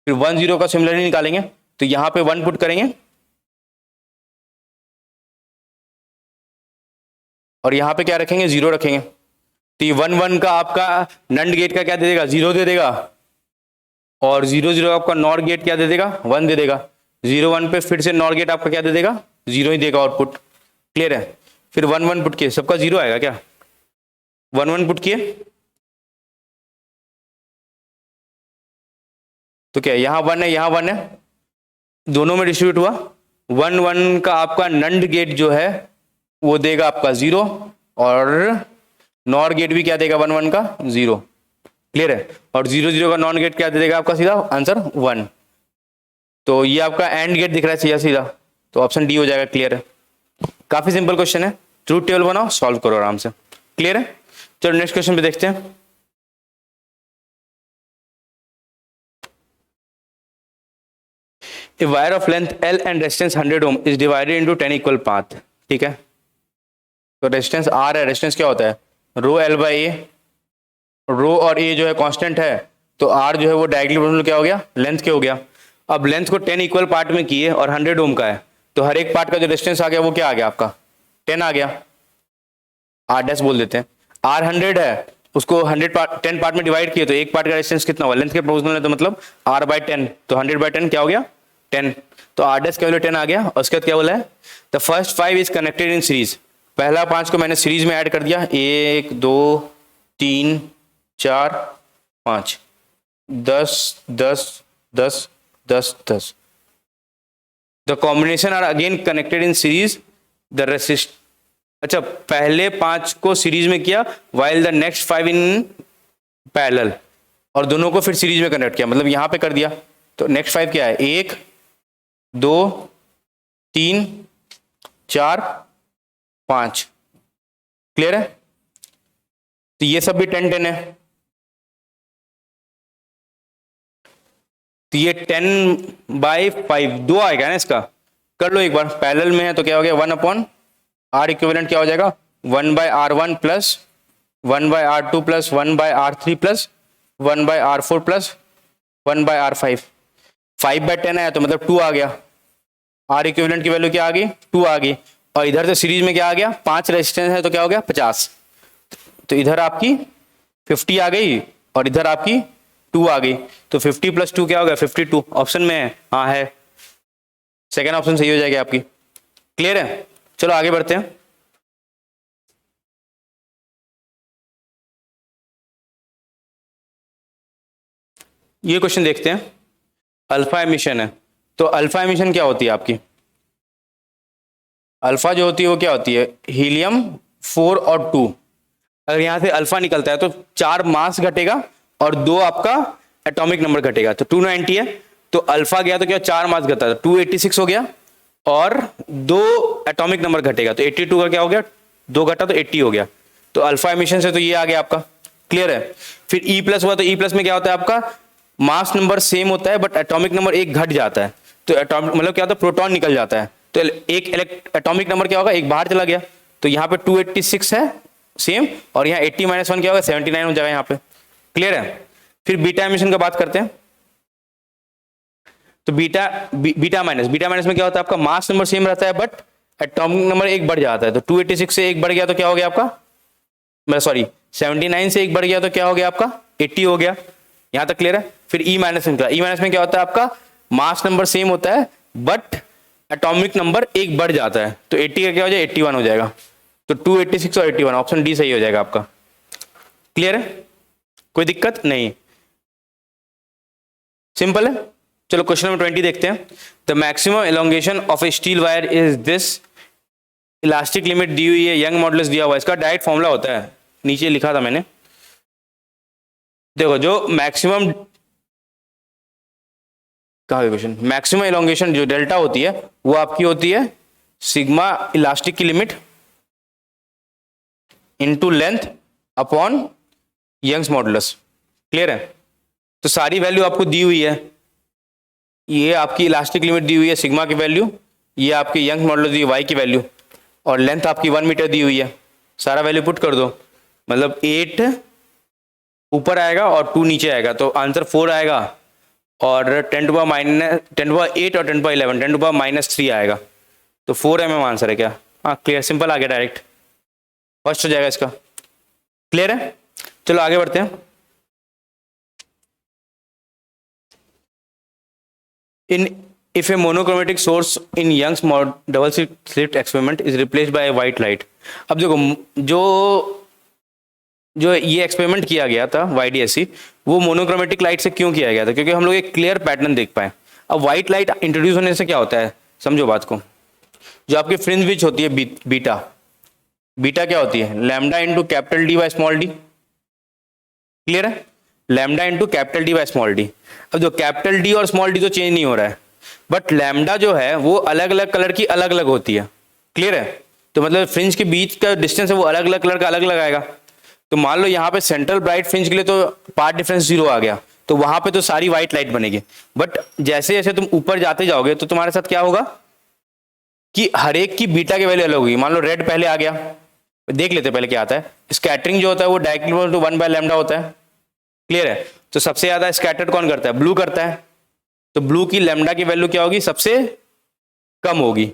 फिर 10 का सिमिलरली निकालेंगे, तो यहाँ पे 1 पुट करेंगे और यहाँ पे क्या रखेंगे, 0 रखेंगे। तो ये 1 1 का आपका नंड गेट का क्या दे देगा, 0 दे देगा, और 0 0 आपका नॉर गेट क्या दे देगा, 1 दे देगा। 0 1 पे फिर से नॉर गेट आपका क्या दे देगा, 0 ही देगा आउटपुट। क्लियर है। फिर 1 1 पुट किए, सबका 0 आएगा क्या, 1 1 पुट किए तो क्या यहाँ 1 है, यहाँ 1 है, दोनों में डिस्ट्रीब्यूट हुआ। 1 1 का आपका नंड गेट जो है वो देगा आपका 0, और नॉर गेट भी क्या देगा 1 1 का 0। क्लियर है। और 0 0 का नॉन गेट क्या दे देगा आपका, सीधा आंसर 1। तो ये आपका एंड गेट दिख रहा है सीधा सीधा, तो ऑप्शन डी हो जाएगा। क्लियर है। काफी सिंपल क्वेश्चन है, ट्रूथ टेबल बनाओ, सॉल्व करो आराम से। क्लियर है। चलो नेक्स्ट क्वेश्चन पे देखते हैं। A wire of length L and resistance 100 ohm is divided into 10 equal path। ठीक है, तो रेजिस्टेंस R है, रेजिस्टेंस क्या होता है, रो L बाई ए, रो और ए जो है कांस्टेंट है, तो R जो है वो डायरेक्टली प्रोपोर्शनल क्या हो गया, लेंथ के हो गया। अब लेंथ को 10 इक्वल पार्ट में किए और 100 ओम का है, तो हर एक पार्ट का जो रेजिस्टेंस आ गया वो क्या आ गया आपका, 10 आ गया। R डैश बोल देते हैं। R 100 है, उसको 10 पार्ट में डिवाइड किए, तो एक पार्ट का रेजिस्टेंस कितना हुआ, लेंथ के प्रोपोर्शनल है, तो मतलब R बाई 10, तो 100 बाई 10 क्या हो गया, 10। तो R डैश का वैल्यू 10 आ गया। और उसके बाद क्या बोला है, the first 5 is connected in series. पहला 5 को मैंने सीरीज में ऐड कर दिया, 1 2 3 4 5, 10 10 10 10 10। The combination are again connected in series, the resist, अच्छा पहले 5 को सीरीज में किया while the next 5 in parallel, और दोनों को फिर सीरीज में कनेक्ट किया, मतलब यहां पे कर दिया। तो नेक्स्ट 5 क्या है, 1 2 3 4 5। क्लियर है। तो ये सब भी 10 10 है, तो ये 10 बाई 5 2 आएगा ना, इसका कर लो एक बार, पैरेलल में है तो क्या हो गया, 1 अपॉन आर इक्विवेलेंट क्या हो जाएगा, 1 by R1 plus 1 by R2 plus 1 by R3 plus 1 by R4 plus 1 by R5। 5 by 10 आया तो मतलब 2 आ गया, आर इक्विवेलेंट की वैल्यू क्या आ गई, 2 आ गई। और इधर से सीरीज में क्या आ गया, 5 रेजिस्टेंस है तो क्या हो गया 50, तो इधर आपकी 50 आ गई और इधर आपकी 2 आ गई, तो 50 प्लस 2 क्या हो गया 52। ऑप्शन में है, हाँ है, सेकेंड ऑप्शन सही हो जाएगी आपकी। क्लियर है। चलो आगे बढ़ते हैं। ये क्वेश्चन देखते हैं। अल्फा एमिशन है, तो अल्फा एमिशन क्या होती है आपकी, अल्फा जो होती है वो क्या होती है, हीलियम 4 और 2। अगर यहां से अल्फा निकलता है तो 4 मास घटेगा और 2 आपका एटॉमिक नंबर घटेगा, तो 290 है, तो अल्फा गया तो क्या 4 मास घटा, तो 286 हो गया, और 2 एटॉमिक नंबर घटेगा तो 82 का क्या हो गया, 2 घटा तो 80 हो गया। तो अल्फा एमिशन से तो ये आ गया आपका। क्लियर है। फिर ई प्लस हुआ, तो ई प्लस में क्या होता है आपका, मास नंबर सेम होता है बट एटॉमिक नंबर एक घट जाता है, तो एटॉमिक मतलब क्या होता है, प्रोटॉन निकल जाता है, तो एक एटॉमिक नंबर क्या होगा, एक बाहर चला गया, तो यहाँ पे 286 है सेम, और यहाँ 80 माइनस 1 क्या होगा 79 हो जाएगा यहाँ पे। क्लियर है। फिर बीटा एमिशन का बात करते हैं, तो बीटा माइनस में क्या होता है आपका, मास नंबर सेम रहता है बट एटॉमिक नंबर एक बढ़ जाता है, तो 286 से एक बढ़ गया तो क्या हो गया आपका, सॉरी 79 से एक बढ़ गया तो क्या हो गया आपका 80 हो गया। यहां तक क्लियर है। फिर ई माइनस में क्या होता है आपका, मास नंबर सेम होता है बट एटॉमिक नंबर एक बढ़ जाता है, तो 80 का क्या हो जाएगा 81 हो जाएगा, तो 286 और 81 ऑप्शन डी सही हो जाएगा आपका। क्लियर है, कोई दिक्कत नहीं, सिंपल है। चलो क्वेश्चन नंबर 20 देखते हैं। The maximum elongation of a steel wire is this, elastic limit दी हुई है, यंग मॉडुलस दिया हुआ है, इसका डायरेक्ट फॉर्मूला होता है, नीचे लिखा था मैंने, देखो जो मैक्सिमम, कहा क्वेश्चन, मैक्सिमम एलोंगेशन जो डेल्टा होती है वो आपकी होती है सिग्मा इलास्टिक की limit into length upon Young's modulus. Clear है। तो सारी वैल्यू आपको दी हुई है, ये आपकी इलास्टिक लिमिट दी हुई है सिग्मा की वैल्यू, ये आपकी यंग मॉडुलस दी वाई की वैल्यू, और लेंथ आपकी 1 मीटर दी हुई है, सारा वैल्यू पुट कर दो, मतलब 8 ऊपर आएगा और 2 नीचे आएगा, तो आंसर 4 आएगा। और 10 to power minus 10 to power 8 और 10 टू पावर 11, 10 टू पावर -3 आएगा। तो 4 आंसर है क्या? हाँ क्लियर, सिंपल आ गया, डायरेक्ट फर्स्ट हो जाएगा इसका। क्लियर है? चलो आगे बढ़ते हैं। In if a monochromatic source in Young's double slit experiment is replaced by white light. अब देखो, जो ये एक्सपेरिमेंट किया गया था YDSC, वो मोनोक्रोमेटिक लाइट से क्यों किया गया था? क्योंकि हम लोग एक क्लियर पैटर्न देख पाए। अब व्हाइट लाइट इंट्रोड्यूस होने से क्या होता है, समझो बात को। जो आपकी फ्रिंज विच होती है बीटा, बीटा क्या होती है? Lambda into capital D by small D. Clear है? Lambda into capital D by small D. अब जो कैपिटल डी और स्मॉल डी तो चेंज नहीं हो रहा है, बट लैम्डा जो है वो अलग अलग कलर की अलग अलग होती है। क्लियर है? तो मतलब फ्रिंज के बीच का डिस्टेंस है वो अलग अलग कलर का अलग अलग आएगा। तो मान लो यहाँ पे सेंट्रल ब्राइट फ्रिंज के लिए तो पार्ट डिफरेंस 0 आ गया, तो वहां पे तो सारी व्हाइट लाइट बनेगी। बट जैसे जैसे तुम ऊपर जाते जाओगे तो तुम्हारे साथ क्या होगा कि हर एक की बीटा की वैल्यू अलग होगी। मान लो रेड पहले आ गया, देख लेते पहले क्या आता है। स्कैटरिंग जो होता है वो डायरेक्टली टू 1 बाय लैम्डा होता है। क्लियर है? तो सबसे ज्यादा स्कैटर्ड कौन करता है? ब्लू करता है। तो ब्लू की लैम्डा की वैल्यू क्या होगी? सबसे कम होगी।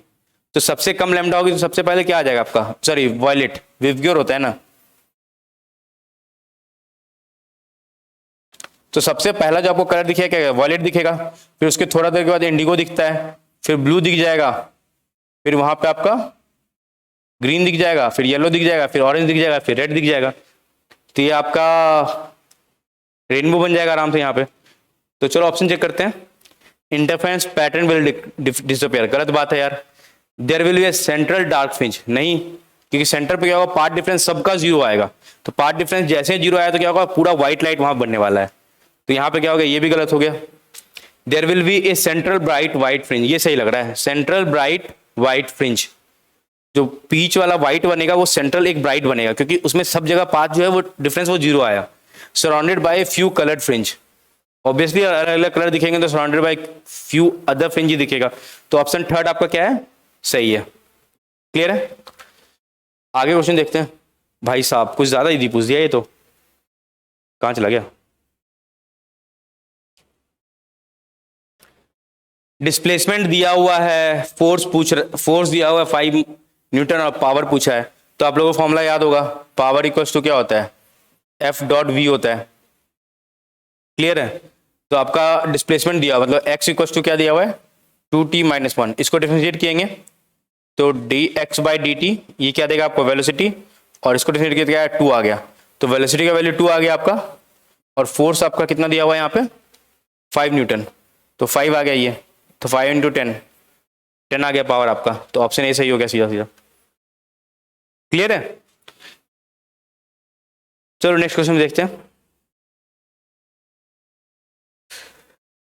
तो सबसे कम लैम्डा होगी तो सबसे पहले क्या आ जाएगा आपका? सॉरी, वॉयलेट, विवग्योर होता है ना। तो सबसे पहला जो आपको कलर दिखेगा क्या? वॉयलेट दिखेगा। फिर उसके थोड़ा देर के बाद इंडिगो दिखता है, फिर ब्लू दिख जाएगा, फिर वहां पे आपका ग्रीन दिख जाएगा, फिर येलो दिख जाएगा, फिर ऑरेंज दिख जाएगा, फिर रेड दिख जाएगा। तो ये आपका रेनबो बन जाएगा आराम से यहाँ पे। तो चलो ऑप्शन चेक करते हैं। इंटरफेरेंस पैटर्न विल डिसअपीयर, गलत बात है यार। There will be a central dark fringe, नहीं, क्योंकि सेंटर पे क्या होगा? पार्ट डिफरेंस सबका 0 आएगा। तो पार्ट डिफरेंस जैसे 0 आया तो क्या होगा? पूरा व्हाइट लाइट वहां बनने वाला है। तो यहाँ पे क्या हो गया? ये भी गलत हो गया। There will be a central bright white fringe, ये सही लग रहा है। सेंट्रल ब्राइट व्हाइट फ्रिंज, जो पीच वाला व्हाइट बनेगा वो सेंट्रल एक ब्राइट बनेगा, क्योंकि उसमें सब जगह पाथ जो है वो डिफरेंस वो 0 आया। Surrounded by few coloured fringe, obviously अलग अलग कलर दिखेंगे तो surrounded by few other fringe ही दिखेगा। तो ऑप्शन थर्ड आपका क्या है? सही है। क्लियर है? आगे क्वेश्चन देखते हैं। भाई साहब कुछ ज्यादा इजी पूछ दिया ये तो, कहां चला गया? डिस्प्लेसमेंट दिया हुआ है, फोर्स दिया हुआ है 5 न्यूटन और पावर पूछा है। तो आप लोगों को फॉर्मूला याद होगा, पावर इक्वल्स टू क्या होता है? F.V होता है। क्लियर है? तो आपका डिस्प्लेसमेंट दिया मतलब x इक्वल्स टू क्या दिया हुआ है? 2t - 1। इसको डिफरेंशिएट किएंगे तो dx/dt, ये क्या देगा आपको? वेलोसिटी। और इसको डिफरेंशिएट किया क्या? 2 आ गया। तो वेलोसिटी का वैल्यू 2 आ गया आपका, और फोर्स आपका कितना दिया हुआ है यहाँ पे? 5 न्यूटन। तो 5 आ गया ये, तो 5 × 10, 10 आ गया पावर आपका। तो ऑप्शन ए सही हो गया सीधा सीधा। क्लियर है? चलो नेक्स्ट क्वेश्चन देखते हैं।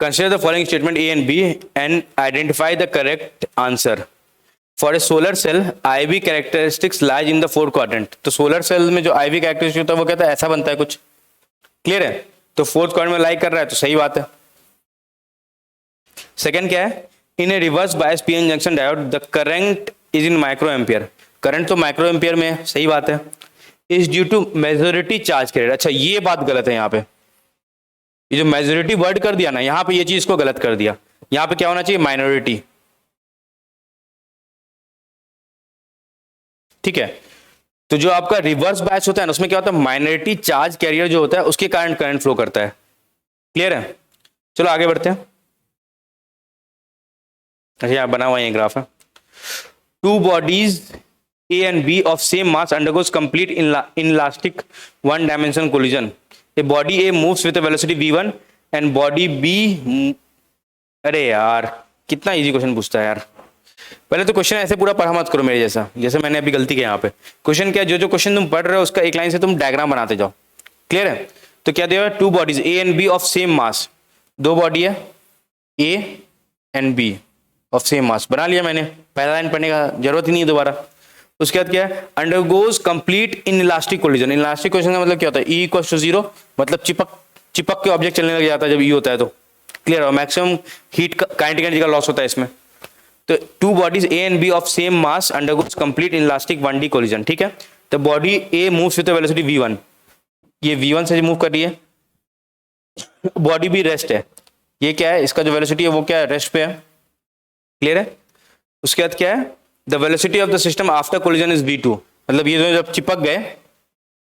Consider the following statement A and B and identify the correct answer. For a solar cell, IV characteristics lies in the 4th quadrant. तो सोलर सेल में जो IV कैरेक्टरिस्टिक होता है वो कहता है ऐसा बनता है कुछ। क्लियर है? तो 4th क्वाड्रेंट में लाई कर रहा है, तो सही बात है। सेकंड क्या है? In a reverse bias PN junction diode the current is in micro ampere. Current तो माइक्रो एम्पियर में है, सही बात है। Is due to majority charge carrier, अच्छा ये बात गलत है यहाँ पे। ये जो मेजोरिटी वर्ड कर दिया ना यहाँ पे, ये चीज को गलत कर दिया। यहाँ पे क्या होना चाहिए? माइनॉरिटी। ठीक है? तो जो आपका रिवर्स बायस होता है ना उसमें क्या होता है? माइनॉरिटी चार्ज कैरियर जो होता है उसके कारण करंट फ्लो करता है। क्लियर है? चलो आगे बढ़ते हैं। अच्छा यहाँ बना हुआ ये ग्राफ है। 2 bodies A and B of same mass undergoes complete inelastic one-dimensional collision. A body A moves with a velocity v1 and body B, अरे यार कितना इजी क्वेश्चन पूछता है यार। पहले तो क्वेश्चन ऐसे पूरा पढ़ा मत करो मेरे जैसा, जैसे मैंने अभी गलती किया यहाँ पे। क्वेश्चन क्या, जो क्वेश्चन तुम पढ़ रहे हो उसका एक लाइन से तुम डायग्राम बनाते जाओ। क्लियर है? तो क्या दिया है? 2 bodies A and B of same mass, 2 body है A and B of same mass, बना लिया मैंने। पहला लाइन पढ़ने का जरूरत ही नहीं है दोबारा। उसके बाद क्या है? Undergoes complete inelastic collision. Inelastic collision का मतलब क्या होता है? E = 0, मतलब चिपक के ऑब्जेक्ट चलने लग जाता है जब E होता है तो। क्लियर है? मैक्सिमम हीट काइनेटिक एनर्जी का लॉस होता है इसमें। तो 2 bodies A and B of same mass undergoes complete inelastic 1D collision. ठीक है? The body A moves with velocity v1, ये v1 से मूव कर रही है, बॉडी भी रेस्ट है, ये क्या है, इसका जो वेलोसिटी है वो क्या है, रेस्ट पे है, क्लियर है। उसके बाद क्या है, the velocity of the system after collision is v2, मतलब ये दोनों जब चिपक गए,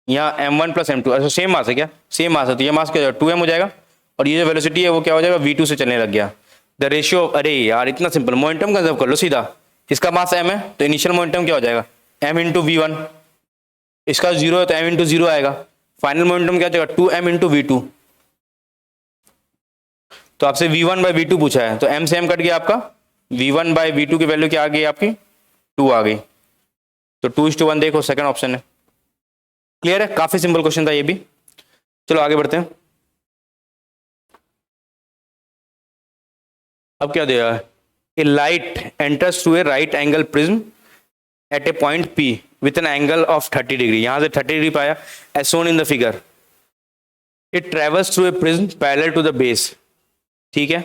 यहाँ m1 प्लस m2, अच्छा सेम मास है क्या, सेम मास है, तो ये मास क्या हो जाएगा 2m हो जाएगा, और ये जो वेलोसिटी है वो क्या हो जाएगा v2 से चलने लग गया। द रेशियो, अरे यार इतना सिंपल, मोमेंटम कंजर्व कर लो सीधा, इसका मास m है तो इनिशियल मोमेंटम क्या हो जाएगा m इंटू v1, इसका 0 है तो m इंटू 0 आएगा, फाइनल मोमेंटम क्या हो जाएगा 2m इंटू v2। तो आपसे v1 बाई v2 पूछा है, तो m से m कट गया आपका, v1 बाई v2 की वैल्यू क्या आ गई आपकी 2 आ गई, तो 2:1 देखो सेकंड ऑप्शन है। क्लियर है, काफी सिंपल क्वेश्चन था ये भी। चलो आगे बढ़ते हैं। अब क्या दिया है, a light enters through a right angle prism at a point P with an angle of 30 degree, यहां से 30 डिग्री पाया as shown in the figure. It travels through a prism parallel to the base, ठीक है,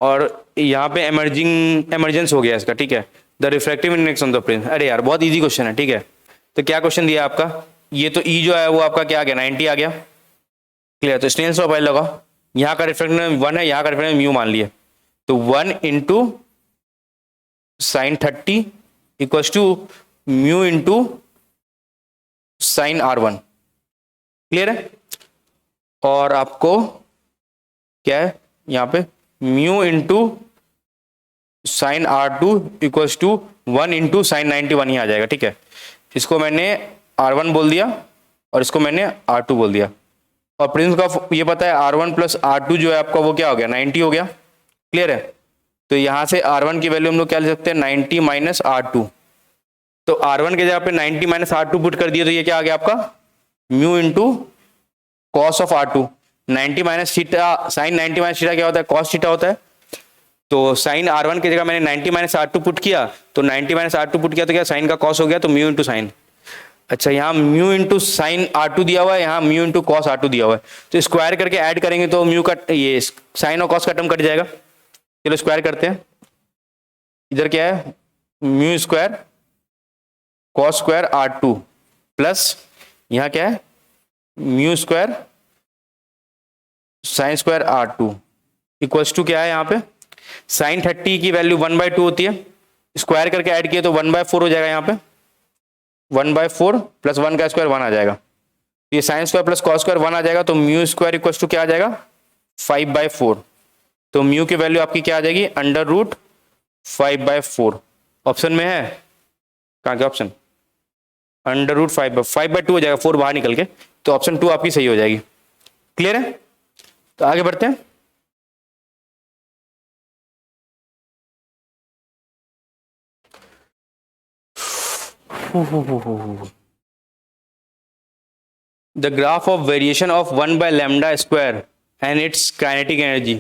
और यहाँ पे emergence हो गया इसका, ठीक है, the refractive index on the prism. अरे यार बहुत इजी क्वेश्चन है, ठीक है, तो क्या क्वेश्चन दिया आपका, ये तो E जो है वो आपका क्या आ गया 90 आ गया, क्लियर, तो स्नेल्स लॉ पहले लगा, यहाँ का रिफ्रैक्टिव 1 है, यहाँ का रिफ्रैक्टिव म्यू मान लिए, तो 1 into sine 30 equals to mu into sine R1, clear है, और आपको क्या है यहाँ पे mu into sine R2 equals to 1 into sine 91 ही आ जाएगा, ठीक है, इसको मैंने R1 बोल दिया और इसको मैंने R2 बोल दिया, और प्रिज्म का ये पता है R1 प्लस R2 जो है आपका वो क्या हो गया 90 हो गया, क्लियर है, तो यहाँ से R1 की वैल्यू हम लोग क्या ले सकते हैं 90 माइनस R2, तो R1 के जगह पे 90 माइनस R2 पुट कर दिए, तो ये क्या आ गया आपका mu into cos of R2, 90 minus theta, sine 90 minus theta क्या होता है कॉस थीटा होता है, तो साइन R1 की जगह मैंने 90 माइनस R2 पुट किया, तो 90 माइनस R2 पुट किया तो क्या साइन का कॉस हो गया, तो म्यू इंटू साइन, अच्छा यहाँ म्यू इंटू साइन R2 दिया हुआ है, यहाँ म्यू इंटू कॉस R2 दिया हुआ है, तो स्क्वायर करके ऐड करेंगे तो म्यू का ये साइन और कॉस का टर्म कट जाएगा, चलो स्क्वायर करते हैं, इधर क्या है mu square cos square R2 plus यहाँ क्या है mu square sine square R2 equals to क्या है, यहाँ पे साइन 30 की वैल्यू 1/2 होती है, स्क्वायर करके ऐड किए तो 1/4 हो जाएगा, यहाँ पे 1/4 प्लस 1 का स्क्वायर 1 आ जाएगा, ये sine square plus cos square 1 आ जाएगा, तो म्यू स्क्वायर इक्वल्स टू क्या आ जाएगा 5/4, तो म्यू की वैल्यू आपकी क्या आ जाएगी √5/4, ऑप्शन में है, कहाँ के ऑप्शन √5/2 हो जाएगा, 4 बाहर निकल के, तो ऑप्शन 2 आपकी सही हो जाएगी, क्लियर है। तो आगे बढ़ते हैं। The graph of variation of 1/λ² and its kinetic energy,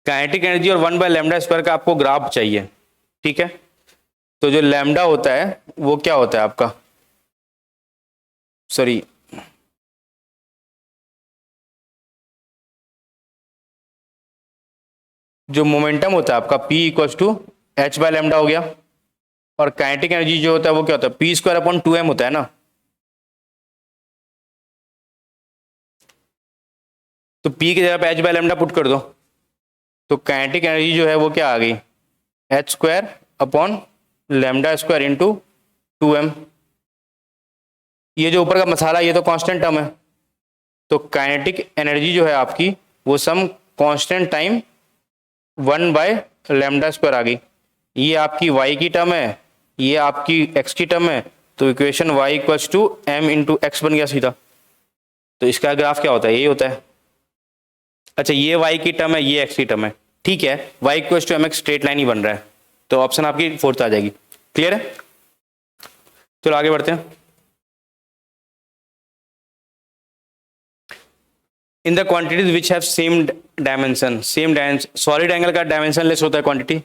kinetic energy और 1/λ² का आपको ग्राफ चाहिए, ठीक है, तो जो लैम्डा होता है वो क्या होता है आपका, सॉरी जो मोमेंटम होता है आपका P इक्वल्स टू h/λ हो गया, और काइनेटिक एनर्जी जो होता है वो क्या होता है P²/2m होता है ना, तो P की जगह पे h/λ पुट कर दो, तो काइनेटिक एनर्जी जो है वो क्या आ गई h²/λ² इंटू 2m, ये जो ऊपर का मसाला ये तो कांस्टेंट टर्म है, तो काइनेटिक एनर्जी जो है आपकी वो सम कांस्टेंट टाइम 1/λ² आ गई, ये आपकी y की टर्म है, ये आपकी x की टर्म है, तो equation y equals to m into x बन गया सीधा, तो इसका ग्राफ क्या होता है यही होता है, अच्छा ये y की टर्म है ये x की टर्म है, ठीक है, y equals to mx straight line ही बन रहा है, तो ऑप्शन आपकी 4th आ जाएगी, क्लियर है। चलो आगे बढ़ते हैं। In the quantities which have same dimension, solid angle का डायमेंशन लेस होता है क्वांटिटी,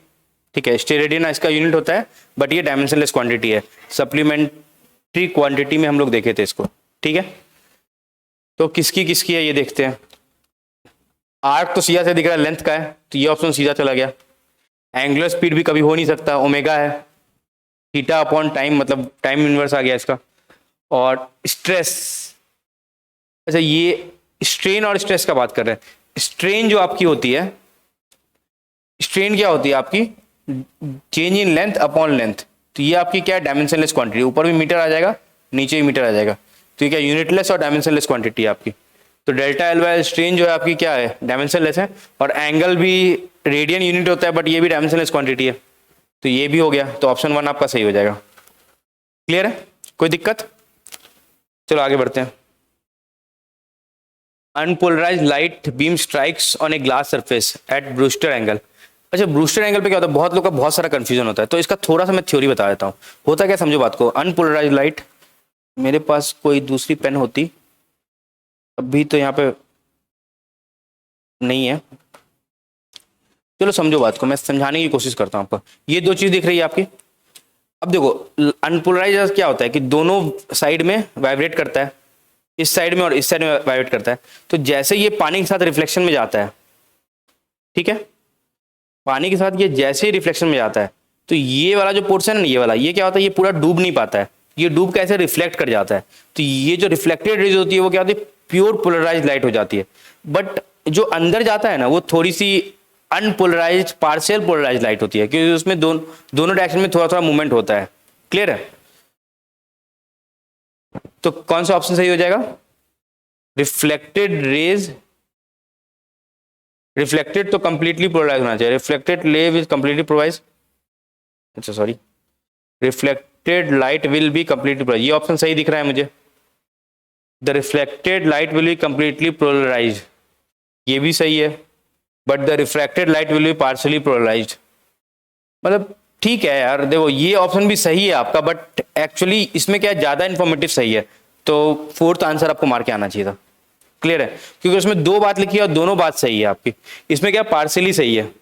ठीक है, स्टेरेडियन इसका यूनिट होता है, बट ये डायमेंशन लेस क्वांटिटी है, सप्लीमेंट्री क्वांटिटी में हम लोग देखे थे इसको, ठीक है, तो किसकी किसकी है ये देखते हैं। आर्क तो सीधा से दिख रहा है लेंथ का है, तो ये ऑप्शन सीधा चला गया, एंगुलर स्पीड भी कभी हो नहीं सकता, ओमेगा है, थीटा अपॉन टाइम, मतलब टाइम इनवर्स आ गया इसका। और स्ट्रेस, अच्छा ये स्ट्रेन और स्ट्रेस का बात कर रहे हैं। स्ट्रेन जो आपकी होती है, स्ट्रेन क्या होती है आपकी, change in length upon length. तो ये आपकी क्या है, डायमेंशनलेस क्वांटिटी, ऊपर भी मीटर आ जाएगा नीचे भी मीटर आ जाएगा, तो ये क्या यूनिटलेस और डायमेंशनलेस क्वांटिटी है आपकी। तो डेल्टा एल बाय स्ट्रेन जो है आपकी क्या है, डायमेंशनलेस है, और एंगल भी रेडियन यूनिट होता है, बट ये भी डायमेंशनलेस क्वांटिटी है, तो ये भी हो गया। तो ऑप्शन 1 आपका सही हो जाएगा। क्लियर है, कोई दिक्कत? चलो आगे बढ़ते हैं। Unpolarised light beam strikes on a glass surface at Brewster angle. अच्छा ब्रूस्टर एंगल पे क्या होता है, बहुत लोग का बहुत सारा कंफ्यूजन होता है, तो इसका थोड़ा सा मैं थ्योरी बता देता हूँ। होता क्या, समझो बात को। अनपोलराइज्ड लाइट, मेरे पास कोई दूसरी पेन होती, अभी तो यहाँ पे नहीं है, चलो समझो बात को, मैं समझाने की कोशिश करता हूँ आपको। ये दो चीज दिख रही है आपकी। अब देखो अनपोलराइज्ड क्या होता है कि दोनों साइड में वाइब्रेट करता है, इस साइड में और इस साइड में वाइब्रेट करता है। तो जैसे ये पानी के साथ रिफ्लेक्शन में जाता है, ठीक है, पानी के साथ ये जैसे ही रिफ्लेक्शन में जाता है, तो ये वाला जो पोर्शन है ना, ये वाला, ये क्या होता है, ये पूरा डूब नहीं पाता है, ये डूब कैसे रिफ्लेक्ट कर जाता है। तो ये जो रिफ्लेक्टेड रेज होती है वो क्या होती है, प्योर पोलराइज्ड लाइट हो जाती है। बट जो अंदर जाता है ना, वो थोड़ी सी अनपोलराइज्ड पार्शियल पोलराइज्ड लाइट होती है, क्योंकि उसमें दोनों डायरेक्शन में थोड़ा थोड़ा मूवमेंट होता है। क्लियर है? तो कौन सा ऑप्शन सही हो जाएगा? रिफ्लेक्टेड रेज, रिफ्लेक्टेड तो कंप्लीटली पोलराइज होना चाहिए, रिफ्लेक्टेड लेव इज कंप्लीटली पोलराइज, अच्छा sorry, reflected light will be completely polarise, ये ऑप्शन सही दिख रहा है मुझे। The reflected light will be completely polarise, ये भी सही है, but the refracted light will be partially polarised. मतलब ठीक है यार, देखो ये ऑप्शन भी सही है आपका, बट एक्चुअली इसमें क्या है, ज्यादा इंफॉर्मेटिव सही है, तो फोर्थ आंसर आपको मार के आना चाहिए था। क्लियर है, क्योंकि उसमें दो बात लिखी है और दोनों बात सही है आपकी, इसमें क्या पार्शियली सही है,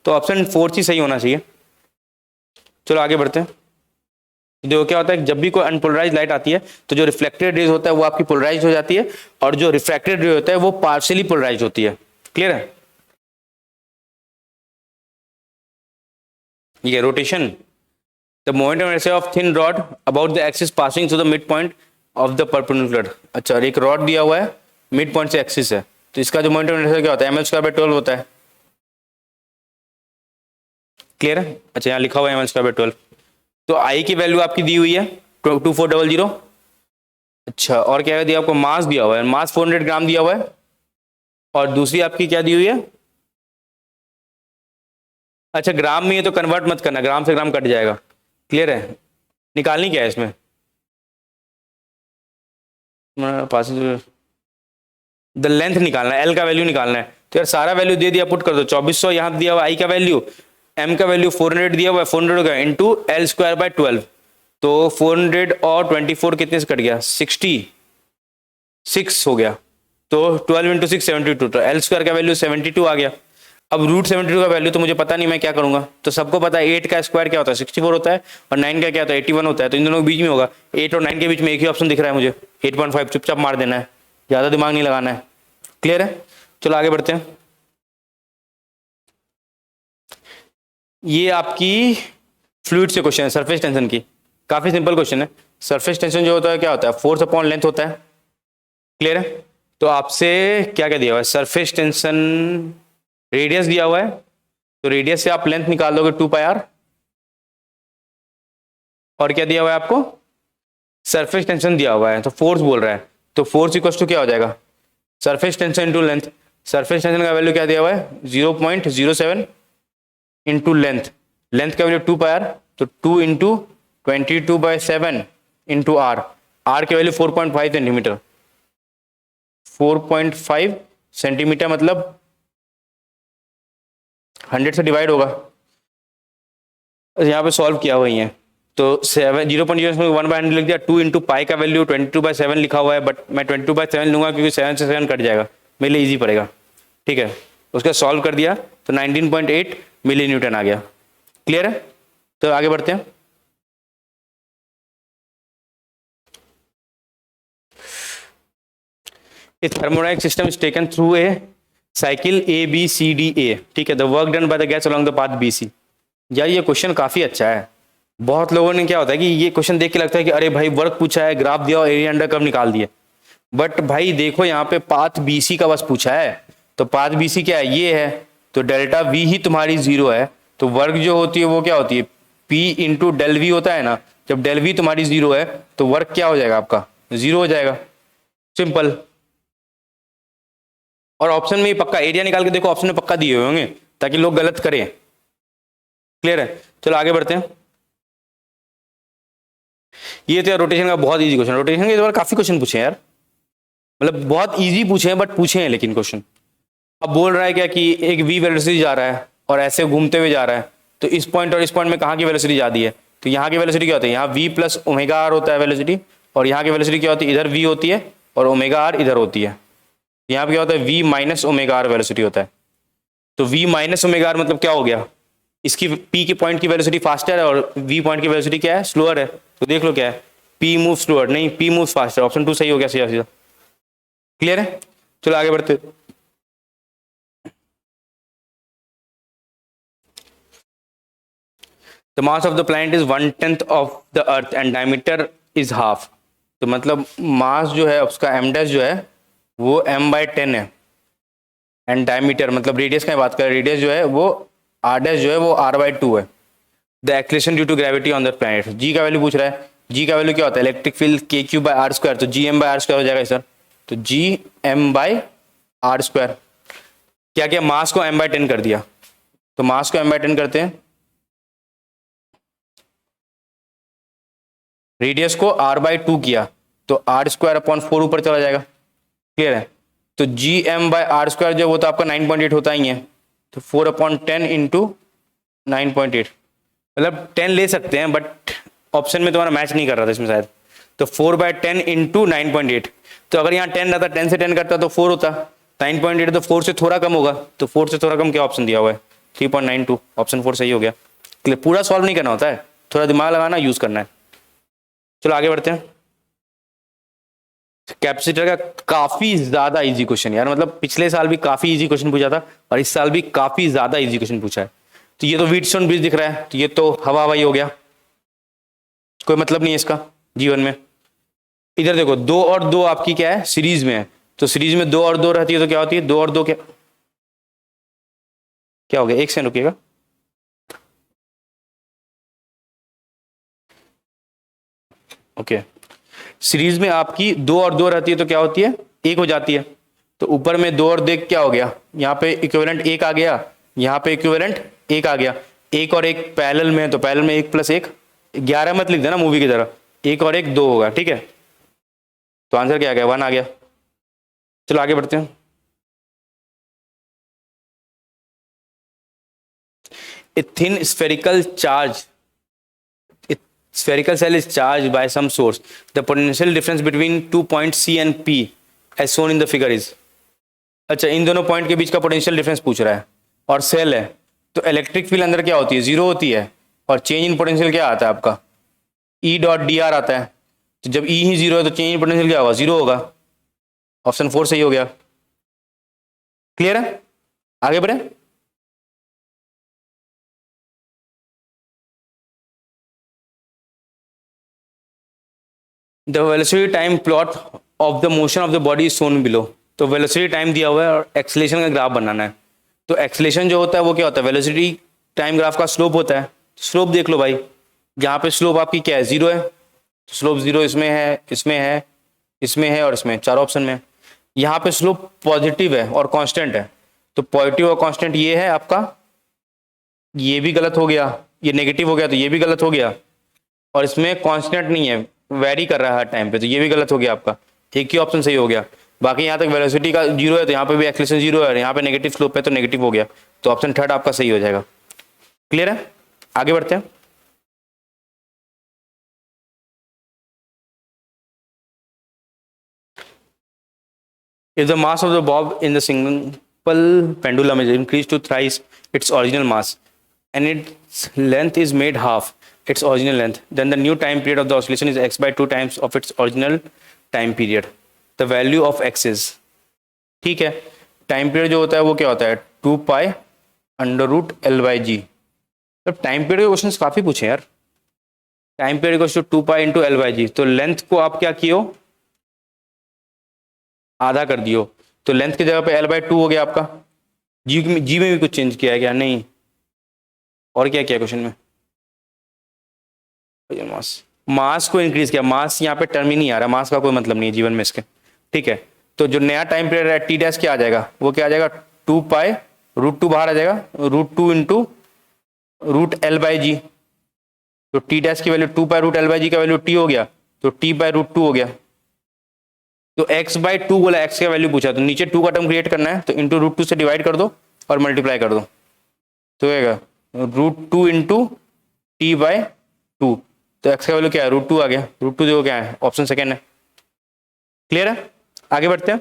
तो ऑप्शन 4 ही सही होना चाहिए। चलो आगे बढ़ते हैं। देखो क्या होता है, जब भी कोई अनपोलराइज लाइट आती है तो जो रिफ्लेक्टेड रेज होता है वो आपकी पोलराइज हो जाती है, और जो रिफ्रैक्टेड रे होता है वो पार्शियली पोलराइज होती है। क्लियर है? ये rotation, the moment of inertia of thin rod about the axis passing through the mid point of the perpendicular. अच्छा, एक रॉड दिया हुआ है, मिड पॉइंट से एक्सिस है, तो इसका जो मोमेंट ऑफ इनर्शिया क्या होता है, ml²/12 होता है। क्लियर है? अच्छा यहाँ लिखा हुआ है ml²/12। तो आई की वैल्यू आपकी दी हुई है 2400। अच्छा, और क्या दिया आपको, मास दिया हुआ है, मास 400 ग्राम दिया हुआ है, और दूसरी आपकी क्या दी हुई है, अच्छा ग्राम में है तो कन्वर्ट मत करना, ग्राम से ग्राम कट जाएगा। क्लियर है? निकालनी क्या है इसमें, द लेंथ निकालना है, एल का वैल्यू निकालना है। तो यार सारा वैल्यू दे दिया, पुट कर दो, 2400 यहाँ दिया हुआ आई का वैल्यू, एम का वैल्यू 400 दिया हुआ है, 400 का इंटू L²/12, तो 400 और 24 कितने से कट गया, 66 हो गया, तो 12 × 6 72, तो L² का वैल्यू 72 आ गया। अब √72 का वैल्यू तो मुझे पता नहीं, मैं क्या करूंगा, तो सबको पता है 8 का स्क्वायर क्या होता है 64 होता है, और 9 का क्या होता है 81 होता है, तो इन दोनों के बीच में होगा, 8 और 9 के बीच में एक ही ऑप्शन दिख रहा है मुझे, 8.5, चुपचाप मार देना है, ज्यादा दिमाग नहीं लगाना है। क्लियर है? चलो आगे बढ़ते हैं। ये आपकी फ्लूइड से क्वेश्चन है, सरफेस टेंशन की, काफी सिंपल क्वेश्चन है। सरफेस टेंशन जो होता है क्या होता है, फोर्स अपॉन लेंथ होता है। क्लियर है? तो आपसे क्या क्या दिया हुआ है, सरफेस टेंशन रेडियस दिया हुआ है, तो रेडियस से आप लेंथ निकाल दोगे 2πr, और क्या दिया हुआ है आपको, सरफेस टेंशन दिया हुआ है, तो फोर्स बोल रहा है, तो फोर्स इक्वल टू क्या हो जाएगा, surface tension into length. Surface tension का वैल्यू क्या दिया हुआ है 0.07 इंटू लेंथ, लेंथ का वैल्यू 2πr, तो 2 इंटू 22/7 इंटू आर, आर की वैल्यू 4.5 सेंटीमीटर, 4.5 सेंटीमीटर मतलब 100 से डिवाइड होगा, यहाँ पे सॉल्व किया हुआ ही है, तो 0.01/100 लिख दिया, 2 इंटू पाई का वैल्यू 22/7 लिखा हुआ है, बट मैं 22/7 लूंगा क्योंकि 7 से 7 कट जाएगा, मेरे लिए ईजी पड़ेगा। ठीक है, उसका सॉल्व कर दिया तो 19.8 मिली न्यूटन आ गया। क्लियर है? तो आगे बढ़ते हैं। A thermodynamic system is taken through a cycle ABCDA, ठीक है, the work done by the gas along the path BC। यार ये क्वेश्चन काफी अच्छा है, बहुत लोगों ने क्या होता है कि ये क्वेश्चन देख के लगता है कि अरे भाई वर्क पूछा है, ग्राफ दिया और एरिया अंडर कर्व निकाल दिए, बट भाई देखो यहाँ पे पाथ बीसी का बस पूछा है, तो पाथ बीसी क्या है, ये है, तो डेल्टा वी ही तुम्हारी 0 है, तो वर्क जो होती है वो क्या होती है, पी इंटू डेल वी होता है ना, जब डेल वी तुम्हारी 0 है तो वर्क क्या हो जाएगा आपका, 0 हो जाएगा, सिंपल। और ऑप्शन में पक्का एरिया निकाल के देखो, ऑप्शन में पक्का दिए हुए होंगे ताकि लोग गलत करें। क्लियर है, चलो आगे बढ़ते हैं। ये तो रोटेशन का बहुत इजी क्वेश्चन, रोटेशन के द्वारा काफी क्वेश्चन पूछे हैं यार, मतलब बहुत इजी पूछे हैं बट पूछे हैं लेकिन क्वेश्चन। अब बोल रहा है क्या कि एक वी वेलोसिटी जा रहा है और ऐसे घूमते हुए जा रहा है, तो इस पॉइंट और इस पॉइंट में कहाँ की वेलोसिटी जाती है, तो यहाँ की वेलोसिटी क्या होती है, यहाँ वी प्लस ओमेगा आर होता है वेलोसिटी, और यहाँ की वेलोसिटी क्या होती है, इधर वी होती है और ओमेगा आर इधर होती है, यहाँ पे क्या होता है V minus omega R velocity होता है। तो वी माइनस ओमेगा आर मतलब क्या हो गया, इसकी पी के पॉइंट की वेलोसिटी फास्टर है और वी पॉइंट की वेलोसिटी क्या है, स्लोअर है, तो देख लो क्या है, पी मूव स्लोअर, नहीं पी मूव फास्टर, ऑप्शन 2 सही हो गया सीधा सीधा। क्लियर है, चलो आगे बढ़ते। The mass of the planet is 1/10 of the earth and diameter is half। तो मतलब मास जो है उसका m डैश जो है वो m/10 है, एंड डायमीटर मतलब रेडियस का बात करें, रेडियस जो है वो r डैश जो है वो r/2 है। The acceleration due to gravity on the planet, g का वैल्यू पूछ रहा है, g का वैल्यू क्या होता है, इलेक्ट्रिक फील्ड k3/r², तो gm/r² हो जाएगा सर, तो gm/r²। क्या क्या मास को m/10 कर दिया, तो मास को m/10 करते हैं, रेडियस को r/2 किया तो r²/4 ऊपर चला जाएगा। क्लियर है, तो gm/r² जो वो तो आपका 9.8 होता ही है, तो 4/10 इंटू 9.8, मतलब 10 ले सकते हैं बट ऑप्शन में तुम्हारा मैच नहीं कर रहा था इसमें शायद, तो 4/10 इंटू 9.8, तो अगर यहाँ 10 रहता, 10 से 10 करता तो 4 होता, 9.8 तो 4 से थोड़ा कम होगा, तो 4 से थोड़ा कम क्या ऑप्शन दिया हुआ है, 3.92, ऑप्शन 4 सही हो गया। क्लियर, पूरा सॉल्व नहीं करना होता है, थोड़ा दिमाग लगाना यूज करना है। चलो आगे बढ़ते हैं। कैपेसिटर का काफी ज्यादा इजी क्वेश्चन यार, मतलब पिछले साल भी काफी इजी क्वेश्चन पूछा था और इस साल भी काफी ज्यादा इजी क्वेश्चन पूछा है। तो ये तो व्हीटस्टोन ब्रिज दिख रहा है, तो ये तो हवा हवाई हो गया, कोई मतलब नहीं है इसका जीवन में। इधर देखो 2 और 2 आपकी क्या है, सीरीज में है, तो सीरीज में 2 और 2 रहती है तो क्या होती है, 2 और 2 क्या क्या हो गया, एक सेकंड रुकिएगा। ओके, सीरीज में आपकी 2 और 2 रहती है तो क्या होती है, 1 हो जाती है, तो ऊपर में 2 और 2 क्या हो गया, यहाँ पे इक्विवेलेंट 1 आ गया, यहाँ पे इक्विवेलेंट 1 आ गया, 1 और 1 पैरेलल में है तो पैरेलल में 1 + 1 11 मत लिख देना मूवी की तरह, 1 और 1 2 होगा, ठीक है, तो आंसर क्या आ गया, 1 आ गया। चलो आगे बढ़ते हैं। A thin spherical charge, spherical cell is charged by some source, the potential difference between 2 points C and P as shown in the figure is। अच्छा, इन दोनों पॉइंट के बीच का पोटेंशियल डिफरेंस पूछ रहा है और सेल है, तो इलेक्ट्रिक फील्ड अंदर क्या होती है, 0 होती है, और चेंज इन पोटेंशियल क्या आता है आपका, E.dr आता है, तो जब E ही 0 है तो चेंज इन पोटेंशियल क्या होगा, 0 होगा, ऑप्शन 4 सही हो गया। क्लियर है, आगे बढ़े। The velocity time plot of the motion of the body is shown below, तो वेलोसिटी टाइम दिया हुआ है और एक्सेलेरेशन का ग्राफ बनाना है, तो एक्सेलेरेशन जो होता है वो क्या होता है, वेलोसिटी टाइम ग्राफ का स्लोप होता है, स्लोप देख लो भाई, यहाँ पे स्लोप आपकी क्या है, 0 है, तो स्लोप 0 इसमें है, इसमें है, इसमें है और इसमें, 4 ऑप्शन में। यहाँ पे स्लोप पॉजिटिव है और कांस्टेंट है, तो पॉजिटिव और कांस्टेंट ये है आपका, ये भी गलत हो गया, ये नेगेटिव हो गया तो ये भी गलत हो गया, और इसमें कांस्टेंट नहीं है, वेरी कर रहा है हर टाइम पे, तो ये भी गलत हो गया आपका, एक ही ऑप्शन सही हो गया। बाकी यहाँ तक वेलोसिटी का 0 है तो यहाँ पे भी एक्सेलरेशन 0 है, यहाँ पे नेगेटिव स्लोप है तो नेगेटिव हो गया, तो ऑप्शन 3 आपका सही हो जाएगा। क्लियर है, आगे बढ़ते हैं। If the mass of the bob in the simple pendulum is increased to thrice its original mass and its length is made half its original length, then the new time period of the oscillation is x/2 times of its original time period. The value of x is, ठीक है, time period जो होता है वो क्या होता है, 2π√L/g। तो टाइम पीरियड के क्वेश्चंस काफी पूछे यार, time period equals to 2 pi into L by G. तो लेंथ को आप क्या कियो, आधा कर दियो, तो लेंथ की जगह पे एल बाई 2 हो गया आपका। जी में भी कुछ चेंज किया है क्या? नहीं। और क्या किया क्वेश्चन में? मास को इंक्रीज किया। मास यहाँ पे टर्म ही नहीं आ रहा, मास का कोई मतलब नहीं है जीवन में इसके, ठीक है। तो जो नया टाइम पीरियड है टी डैश क्या आ जाएगा, वो क्या आ जाएगा, 2 पाई √2 बाहर आ जाएगा, √2 into root L by G. तो टी डैश की value 2 pi root L by G का वैल्यू टी हो गया, तो टी बाई √2 हो गया। तो x बाई 2 बोला, x का वैल्यू पूछा, तो नीचे 2 का टर्म क्रिएट करना है, तो इंटू √2 से डिवाइड कर दो और मल्टीप्लाई कर दो, तो होगा √2 इंटू टी बाई 2। तो x का वैल्यू क्या है, √2 आ गया। √2 देखो क्या है, ऑप्शन सेकेंड है। क्लियर है? आगे बढ़ते हैं।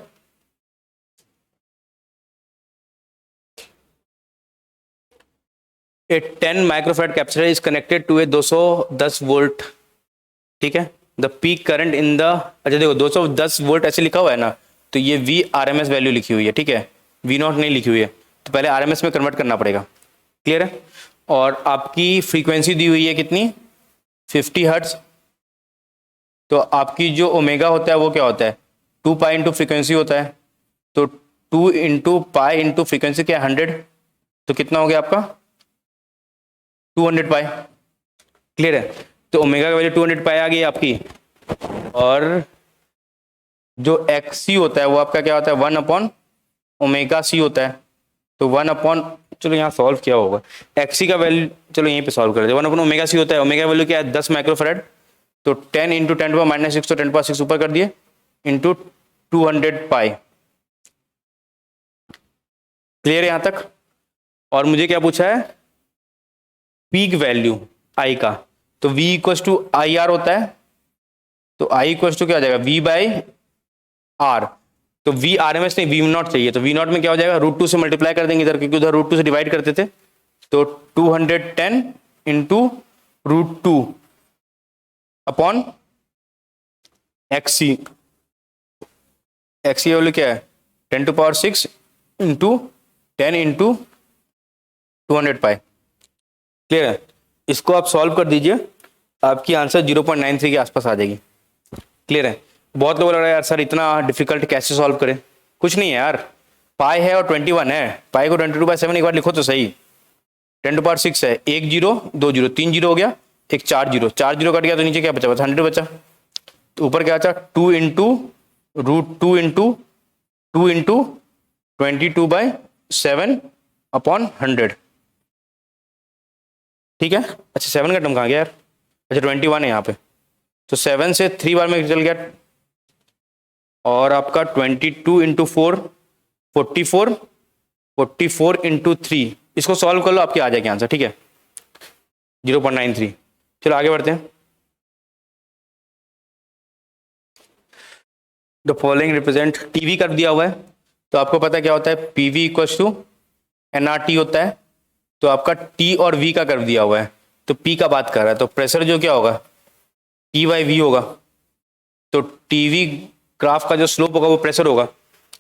A 10 microfarad capacitor is connected to a 210 volt, ठीक है। The peak current in the, अच्छा देखो 210 वोल्ट ऐसे लिखा हुआ है ना, तो ये वी RMS वैल्यू लिखी हुई है, ठीक है, V0 नहीं लिखी हुई है, तो पहले RMS में कन्वर्ट करना पड़ेगा। क्लियर है? और आपकी फ्रीक्वेंसी दी हुई है कितनी, 50 हर्ट्ज। तो आपकी जो ओमेगा होता है वो क्या होता है, 2 पाई इंटू फ्रीक्वेंसी होता है, तो 2 इंटू पाई इंटू फ्रीक्वेंसी क्या है 100, तो कितना हो गया आपका 200 पाई। क्लियर है? तो ओमेगा का वैल्यू 200 पाई आ गई आपकी, और जो XC होता है वो आपका क्या होता है 1 अपॉन ओमेगा C होता है, तो 1 अपॉन, चलो यहाँ सॉल्व किया होगा, XC का वैल्यू चलो यहीं पे सॉल्व कर देते, 1 अपॉन ओमेगा C होता है, ओमेगा का वैल्यू क्या है 10 माइक्रोफैराड, तो 10 इंटू 10⁻⁻⁶, तो 10⁻⁶ ऊपर कर दिए, इंटू 200 पाई। क्लियर है यहाँ तक? और मुझे क्या पूछा है, पीक वैल्यू आई का, तो V इक्वल्स टू IR होता है, तो I इक्वल्स टू क्या हो जाएगा V बाई R। तो V RMS नहीं, V0 चाहिए, तो V0 में क्या हो जाएगा, √2 से मल्टीप्लाई कर देंगे इधर, क्योंकि उधर √2 से डिवाइड करते थे, तो 210 into √2 upon XC। XC value क्या है 10⁶ इंटू 10 इंटू 200 पाई। क्लियर है? इसको आप सॉल्व कर दीजिए, आपकी आंसर 0.93 के आसपास आ जाएगी। क्लियर है? बहुत लोग लग रहा है यार सर इतना डिफिकल्ट कैसे सॉल्व करें, कुछ नहीं है यार, पाई है और 21 है, पाई को 22/7 एक बार लिखो तो सही, 10⁶ है, 1 0 2 0 3 0 हो गया, एक 4 0 कट गया, तो नीचे क्या बचा, बस 100 बचा, तो ऊपर क्या बचा 2 इंटू √2 इंटू 2 इंटू 22/7 अपॉन 100। ठीक है? अच्छा 7 का टर्म कहाँ गया यार, अच्छा 21 है यहाँ पे, तो 7 से 3 बार में चल गया, और आपका 22 इंटू 4 44, 44 इंटू 3, इसको सॉल्व कर लो, आपके आ जाएगी आंसर। ठीक है, 0.93। चलो आगे बढ़ते हैं। The following represent, TV curve दिया हुआ है, तो आपको पता है क्या होता है, पीवी इक्वल्स टू एनआरटी होता है, तो आपका टी और वी का कर्व दिया हुआ है, तो पी का बात कर रहा है, तो प्रेशर जो क्या होगा P/V होगा, तो टीवी ग्राफ का जो स्लोप होगा वो प्रेशर होगा,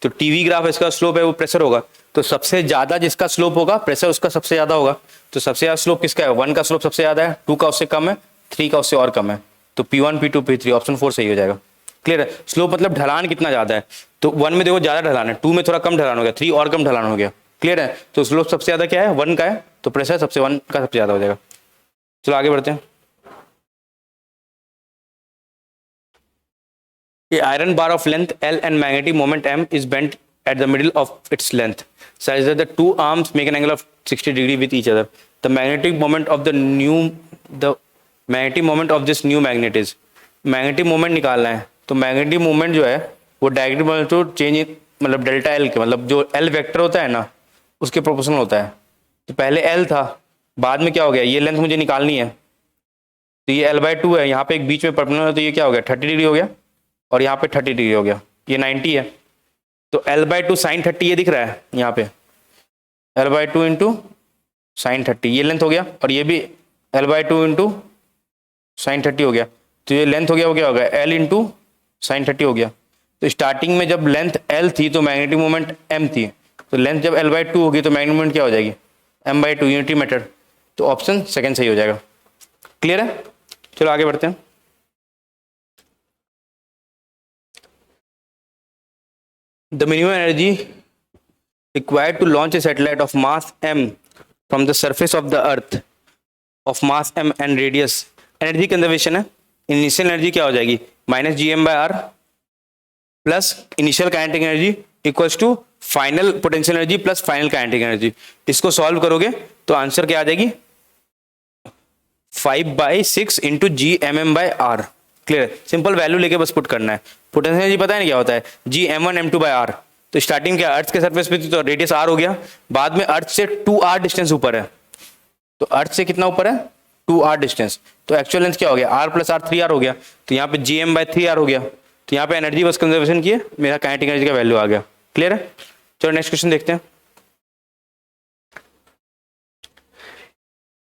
तो टीवी ग्राफ इसका स्लोप है वो प्रेशर होगा, तो सबसे ज्यादा जिसका स्लोप होगा प्रेशर उसका सबसे ज्यादा होगा, तो सबसे ज्यादा स्लोप किसका है, 1 का स्लोप सबसे ज्यादा है, 2 का उससे कम है, 3 का उससे और कम है, तो P1 P2 P3 ऑप्शन 4 सही हो जाएगा। क्लियर है? स्लोप मतलब ढलान कितना ज्यादा है, तो 1 में देखो ज्यादा ढलान है, 2 में थोड़ा कम ढलान हो गया, 3 और कम ढलान हो गया। क्लियर है? तो स्लोप सबसे ज्यादा क्या है 1 का है, तो प्रेशर सबसे 1 का सबसे ज्यादा हो जाएगा। चलो आगे बढ़ते हैं। A iron bar of length L and magnetic moment M is bent at the middle of its length, such that the two arms make an angle of 60 degree with each other. The magnetic moment of this new magnet is, magnetic moment निकालना है, तो magnetic moment जो है वो directly to change मतलब delta L के, मतलब जो L वेक्टर होता है ना उसके प्रोपोर्शनल होता है। तो पहले L था, बाद में क्या हो गया, ये लेंथ मुझे निकालनी है, तो ये L/2 है, यहाँ पे एक बीच में परपेंडिकुलर है, तो ये क्या हो गया 30 डिग्री हो गया, और यहाँ पे 30 डिग्री हो गया, ये 90 है, तो L/2 sin 30 ये दिख रहा है यहाँ पे, L/2 इंटू साइन 30 ये लेंथ हो गया, और ये भी L/2 इंटू साइन 30 हो गया, तो ये लेंथ हो गया, वो क्या हो गया L इंटू साइन 30 हो गया। तो स्टार्टिंग में जब लेंथ L थी तो मैग्नेटिक मोमेंट M थी, तो लेंथ जब L/2 होगी तो मैग्नेटिक मोमेंट क्या हो जाएगी M/2 यूनिटी मेथड, तो ऑप्शन सेकंड सही हो जाएगा। क्लियर है? चलो आगे बढ़ते हैं। The minimum energy required to launch a satellite of mass m from the surface of the earth of mass m and radius, energy conservation है। इनिशियल एनर्जी क्या हो जाएगी, minus G M by R plus initial kinetic energy equals to final potential energy plus final kinetic energy. इसको solve करोगे तो answer क्या आ जाएगी, 5/6 into G M M by R. Clear, simple value लेके बस पुट करना है। पोटेंशियल एनर्जी पता है ना क्या होता है, G M one M two by R. तो स्टार्टिंग क्या अर्थ के सरफेस पे थी तो रेडियस आर हो गया, बाद में अर्थ से 2r डिस्टेंस ऊपर है, तो अर्थ से कितना ऊपर है 2r डिस्टेंस, तो एक्चुअल लेंथ क्या हो गया r प्लस आर 3r हो गया, तो यहाँ पे जी एम बाय 3r हो गया। तो यहाँ पे एनर्जी बस कंजर्वेशन की है, मेरा काइनेटिक एनर्जी का वैल्यू आ गया। क्लियर है, चलो नेक्स्ट क्वेश्चन देखते हैं।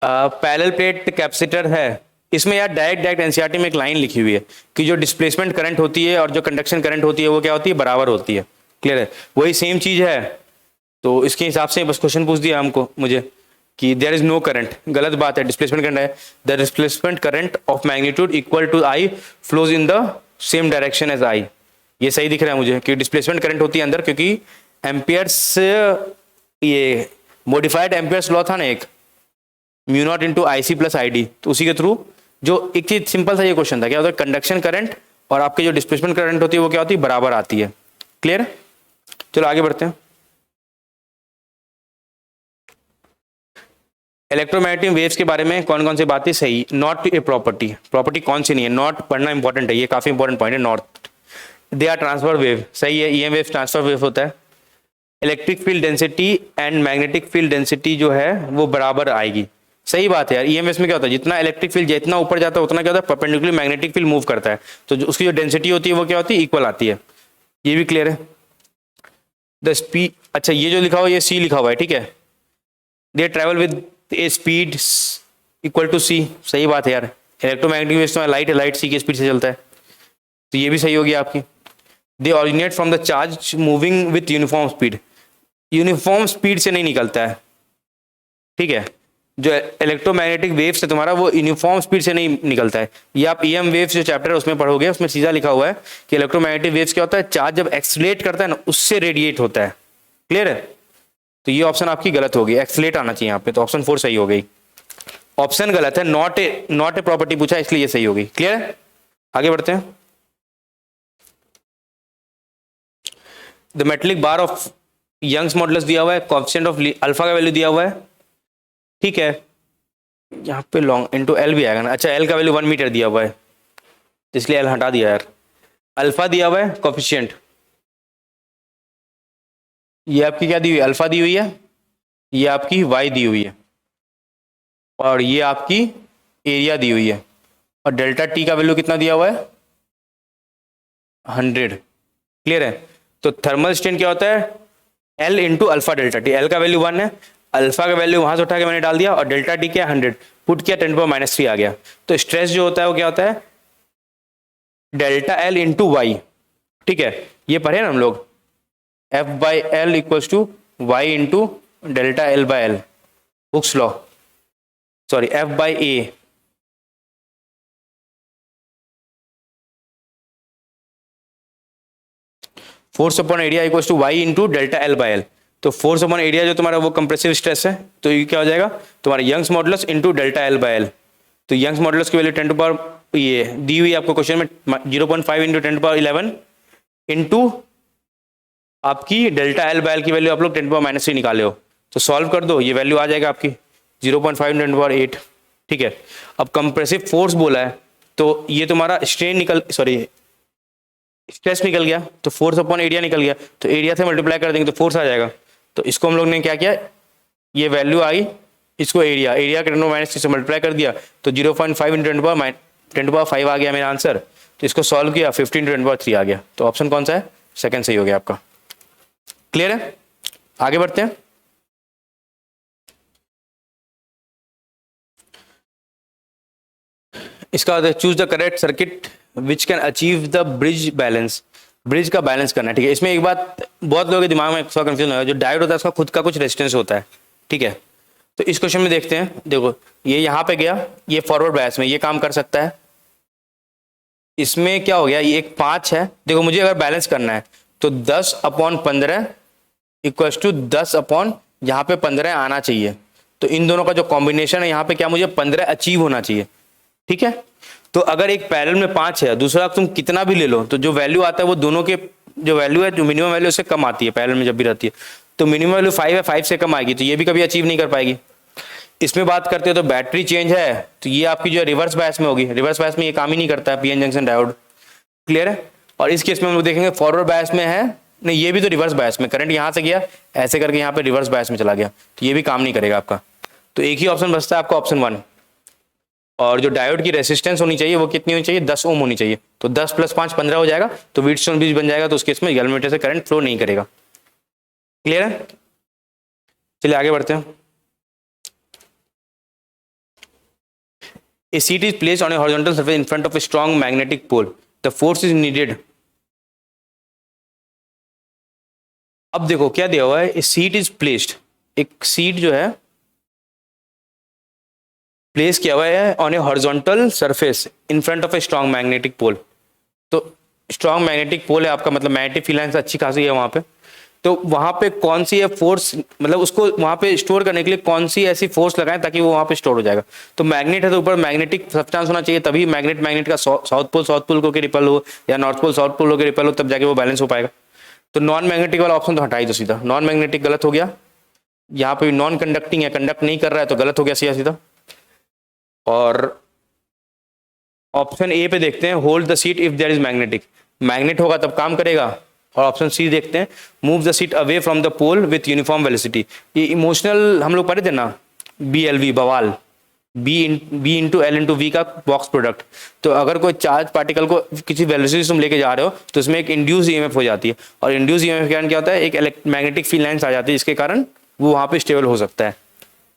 पैरेलल प्लेट कैपेसिटर है, इसमें यार डायरेक्ट एनसीईआरटी में एक लाइन लिखी हुई है कि जो डिस्प्लेसमेंट करंट होती है और जो कंडक्शन करंट होती है वो क्या होती है, बराबर होती है। क्लियर है, वही सेम चीज है, तो इसके हिसाब से बस क्वेश्चन पूछ दिया हमको मुझे कि देयर इज नो करंट, गलत बात है, डिस्प्लेसमेंट करंट है। The displacement current of magnitude equal to I flows in the same direction as I. ये सही दिख रहा है मुझे कि डिस्प्लेसमेंट करंट होती है अंदर, क्योंकि एम्पियर्स, ये मॉडिफाइड एम्पियर्स लॉ था ना एक, mu naught into I C plus I D, तो उसी के थ्रू जो एक चीज सिंपल सा ये क्वेश्चन था, क्या होता है कंडक्शन करंट और आपकी जो डिस्प्लेसमेंट करंट होती है वो क्या होती है, बराबर आती है। क्लियर, चलो आगे बढ़ते हैं। इलेक्ट्रोमैग्नेटिक वेव्स के बारे में कौन कौन सी बातें सही, नॉट ए प्रॉपर्टी, प्रॉपर्टी कौन सी नहीं है, नॉट पढ़ना इंपॉर्टेंट है, ये काफी इंपॉर्टेंट पॉइंट है। Not, they are transfer wave, सही है, ईएम वेव ट्रांसफर वेव होता है। Electric field density and magnetic field density जो है वो बराबर आएगी, सही बात है यार। ईएमएस में क्या होता है, जितना इलेक्ट्रिक फील्ड जितना ऊपर जाता है उतना क्या होता है, परपेंडिकुलर मैग्नेटिक फील्ड मूव करता है, तो उसकी जो डेंसिटी होती है वो क्या होती है, इक्वल आती है। ये भी क्लियर है। द स्पीड, अच्छा ये जो लिखा हुआ है ये सी लिखा हुआ है, ठीक है, they travel with a speed equal to C, सही बात है यार। इलेक्ट्रोमैग्नेटिक वेव्स में लाइट है, लाइट सी की स्पीड से चलता है, तो ये भी सही होगी आपकी। They originate from the charge moving with uniform speed, uniform speed से नहीं निकलता है, ठीक है। जो इलेक्ट्रोमैग्नेटिक वेव्स है तुम्हारा वो यूनिफॉर्म स्पीड से नहीं निकलता है। ये आप ईएम वेव्स जो चैप्टर है उसमें पढ़ोगे, उसमें सीधा लिखा हुआ है कि इलेक्ट्रोमैग्नेटिक वेव्स क्या होता है, चार्ज जब एक्सीलरेट करता है ना उससे रेडिएट होता है। क्लियर है, तो ये ऑप्शन आपकी गलत होगी, एक्सीलरेट आना चाहिए यहाँ पे, तो ऑप्शन 4 सही हो गई। ऑप्शन गलत है, नॉट ए प्रॉपर्टी पूछा इसलिए ये सही होगी। क्लियर है, आगे बढ़ते हैं। The metallic bar of Young's modulus दिया हुआ है, कोएफिशिएंट ऑफ अल्फा का वैल्यू दिया हुआ है, ठीक है, यहाँ पे लॉन्ग इंटू एल भी आएगा ना। अच्छा एल का वैल्यू 1 मीटर दिया हुआ है, तो इसलिए एल हटा दिया यार। अल्फा दिया हुआ है कोएफिशिएंट, ये आपकी क्या दी हुई है, अल्फा दी हुई है, ये आपकी वाई दी हुई है, और ये आपकी एरिया दी हुई है, और डेल्टा टी का वैल्यू कितना दिया हुआ है, 100। क्लियर है, तो थर्मल स्ट्रेन क्या होता है, L into alpha delta T. L का वैल्यू 1 है, अल्फा का वैल्यू वहां से उठा के मैंने डाल दिया, और डेल्टा टी क्या 100 पुट किया, 10⁻³ आ गया। तो स्ट्रेस जो होता है वो क्या होता है, डेल्टा एल इंटू वाई, ठीक है, ये पढ़े ना हम लोग, F by L equals to Y into delta L by L, Hooke's law, sorry F by A, force upon area equals to Y into delta L by L. तो force upon area जो तुम्हारा वो compressive stress है, तो ये क्या हो जाएगा तुम्हारा Young's modulus into delta L by L. तो यंग्स मॉडुलस की वैल्यू 10 ये दी हुई आपको क्वेश्चन में 0.5 इंटू 10⁻11 इंटू आपकी डेल्टा एल बाई एल की वैल्यू आप लोग 10⁻³ निकाले हो, तो सॉल्व कर दो, ये वैल्यू आ जाएगा आपकी 0.5 इंटू 10⁻8, ठीक है। अब कंप्रेसिव फोर्स बोला है, तो ये तुम्हारा स्ट्रेन निकल, सॉरी स्ट्रेस निकल गया, तो फोर्स अपॉन एरिया निकल गया, तो एरिया से मल्टीप्लाई कर देंगे तो फोर्स आ जाएगा। तो इसको हम लोग ने क्या किया, ये वैल्यू आई, इसको एरिया के 10⁻³ से मल्टीप्लाई कर दिया, तो 0.5 इंटू 10⁻5 आ गया मेरा आंसर। तो इसको सॉल्व किया 15 इंटू 10⁻³ आ गया, तो ऑप्शन कौन सा है, सेकंड सही हो गया आपका। क्लियर है, आगे बढ़ते हैं। इसका choose the correct circuit which can achieve the bridge balance, bridge का बैलेंस करना है, ठीक है। इसमें एक बात बहुत लोगों के दिमाग में थोड़ा कंफ्यूजन होगा, जो डायोड होता है उसका खुद का कुछ रेजिस्टेंस होता है, ठीक है। तो इस क्वेश्चन में देखते हैं, देखो ये यहाँ पे गया, ये फॉरवर्ड बायस में ये काम कर सकता है, इसमें क्या हो गया, ये एक 5 है, देखो मुझे अगर बैलेंस करना है तो 10/15 इक्वल्स टू 10 यहाँ पे 15 आना चाहिए। तो इन दोनों का जो कॉम्बिनेशन है यहाँ पे क्या मुझे 15 अचीव होना चाहिए, ठीक है। तो अगर एक पैरेलल में 5 है, दूसरा तुम कितना भी ले लो तो जो वैल्यू आता है वो दोनों के जो वैल्यू है, जो मिनिमम वैल्यू उससे कम आती है पैरेलल में जब भी रहती है। तो मिनिमम वैल्यू 5 है, 5 से कम आएगी, तो ये भी कभी अचीव नहीं कर पाएगी। इसमें बात करते हो तो बैटरी चेंज है, तो ये आपकी जो रिवर्स बायस में होगी, रिवर्स बायस में ये काम ही नहीं करता है पीएन जंक्शन डायोड, क्लियर है। और इस केस में हम लोग देखेंगे फॉरवर्ड बायस में है, नहीं ये भी तो रिवर्स बायस में, करंट यहां से गया ऐसे करके यहाँ पे रिवर्स बायस में चला गया, तो ये भी काम नहीं करेगा आपका। तो एक ही ऑप्शन बचता है आपका, ऑप्शन 1। और जो डायोड की रेसिस्टेंस होनी चाहिए वो कितनी होनी चाहिए, 10 ओम होनी चाहिए। तो 10 + 5 15 हो जाएगा, तो व्हीटस्टोन ब्रिज बन जाएगा, तो उस केस में गैल्वेनोमीटर से करंट फ्लो नहीं करेगा, क्लियर है। चलिए आगे बढ़ते हैं। A seat is placed on a horizontal surface in front of a strong magnetic pole. The force is needed. अब देखो क्या दिया हुआ है, a seat is placed, एक सीट जो है प्लेस किया हुआ है on a horizontal surface in front of a strong magnetic pole. तो स्ट्रॉन्ग मैग्नेटिक पोल है आपका, मतलब मैग्नेटिक फील्ड लाइंस अच्छी खासी है वहां पे। तो वहां पे कौन सी है फोर्स, मतलब उसको वहां पे स्टोर करने के लिए कौन सी ऐसी फोर्स लगाएं ताकि वो वहां पे स्टोर हो जाएगा। तो मैग्नेट है तो ऊपर मैग्नेटिक सब्सटेंस होना चाहिए, तभी मैग्नेट का साउथ पोल को रिपल हो या नॉर्थ पोल को रिपल हो, तब जाके वो बैलेंस हो पाएगा। तो नॉन मैग्नेटिक वाला ऑप्शन तो हटा ही दो सीधा, नॉन मैग्नेटिक गलत हो गया। यहाँ पे नॉन कंडक्टिंग है, कंडक्ट नहीं कर रहा है, तो गलत हो गया सीधा सीधा। और ऑप्शन ए पे देखते हैं, hold the seat if there is magnetic, magnet होगा तब काम करेगा। और ऑप्शन सी देखते हैं, move the seat away from the pole with uniform velocity. ये इमोशनल हम लोग पढ़े थे ना, BLV बवाल, B into L into V का बॉक्स प्रोडक्ट। तो अगर कोई चार्ज पार्टिकल को किसी वेलोसिटी से तुम लेके जा रहे हो तो उसमें एक इंड्यूस EMF हो जाती है, और इंड्यूस EMF के कारण क्या होता है, एक मैग्नेटिक फील्ड लाइंस आ जाती है, जिसके कारण वो वहाँ पे स्टेबल हो सकता है।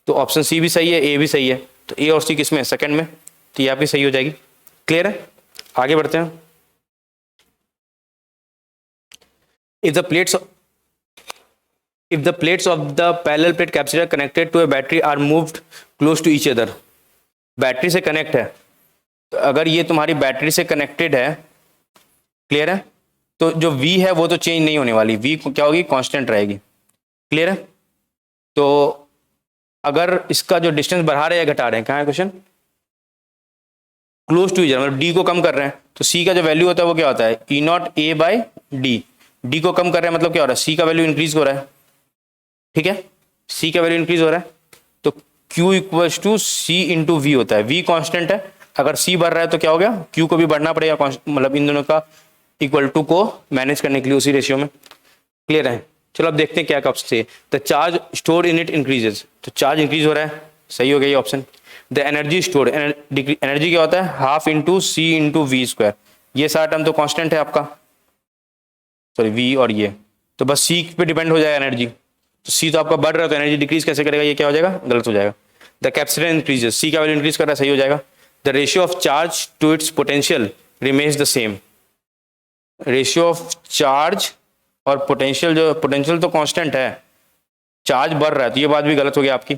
तो ऑप्शन सी भी सही है, ए भी सही है। तो ए और सी किस में, सेकंड में, तो ये आपकी सही हो जाएगी, क्लियर है। आगे बढ़ते हैं। If the plates of the parallel plate capacitor connected to a battery are moved close to each other, battery से कनेक्ट है, तो अगर ये तुम्हारी बैटरी से कनेक्टेड है, क्लियर है, तो जो V है वो तो चेंज नहीं होने वाली, V क्या होगी, कांस्टेंट रहेगी, क्लियर है। तो अगर इसका जो डिस्टेंस बढ़ा रहे हैं या घटा रहे हैं, कहाँ है question, close to each other, मतलब D को कम कर रहे हैं, तो C का जो वैल्यू होता है वो क्या होता है, E0A/D। D को कम कर रहे हैं मतलब क्या हो रहा है, C का वैल्यू इंक्रीज हो रहा है, ठीक है, C का वैल्यू इंक्रीज हो रहा है, तो Q equals to C into V होता है। V कांस्टेंट है, अगर C बढ़ रहा है तो क्या हो गया, Q को भी बढ़ना पड़ेगा, मतलब इन दोनों का इक्वल टू को मैनेज करने के लिए उसी रेशियो में, क्लियर है। चलो अब देखते हैं क्या कब से, the charge store in it increases, तो चार्ज इंक्रीज हो रहा है, सही हो गया ये option. The energy store, energy क्या होता है, half into C into V square, ये सारा टर्म तो कांस्टेंट है आपका, सॉरी V और ये, तो बस C पे डिपेंड हो जाएगा एनर्जी, तो C तो आपका बढ़ रहा है तो एनर्जी डिक्रीज कैसे करेगा, ये क्या हो जाएगा, गलत हो जाएगा। द कैपेसिटर इंक्रीजेस, C का वैल्यू इंक्रीज कर रहा है, सही हो जाएगा। The ratio of charge to its potential remains the same, ratio of charge और पोटेंशियल तो कांस्टेंट है, चार्ज बढ़ रहा है, तो ये बात भी गलत हो गई आपकी।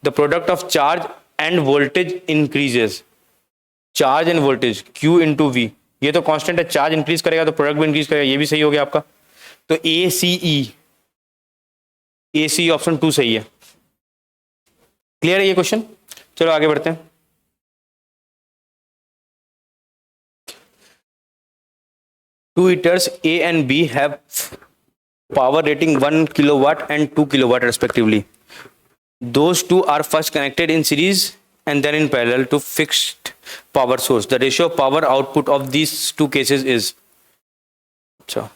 The product of charge end voltage increases, charge end voltage Q into V, ये तो कांस्टेंट है, चार्ज इंक्रीज करेगा तो प्रोडक्ट भी इंक्रीज करेगा, ये भी सही हो गया आपका। तो AC ऑप्शन 2 सही है, क्लियर है ये क्वेश्चन। चलो आगे बढ़ते हैं। Two heaters A and B have power rating 1 kilowatt and 2 kilowatt respectively. Those two are first connected in series and then in parallel to fixed power source. The ratio of power output of these two cases is, अच्छा,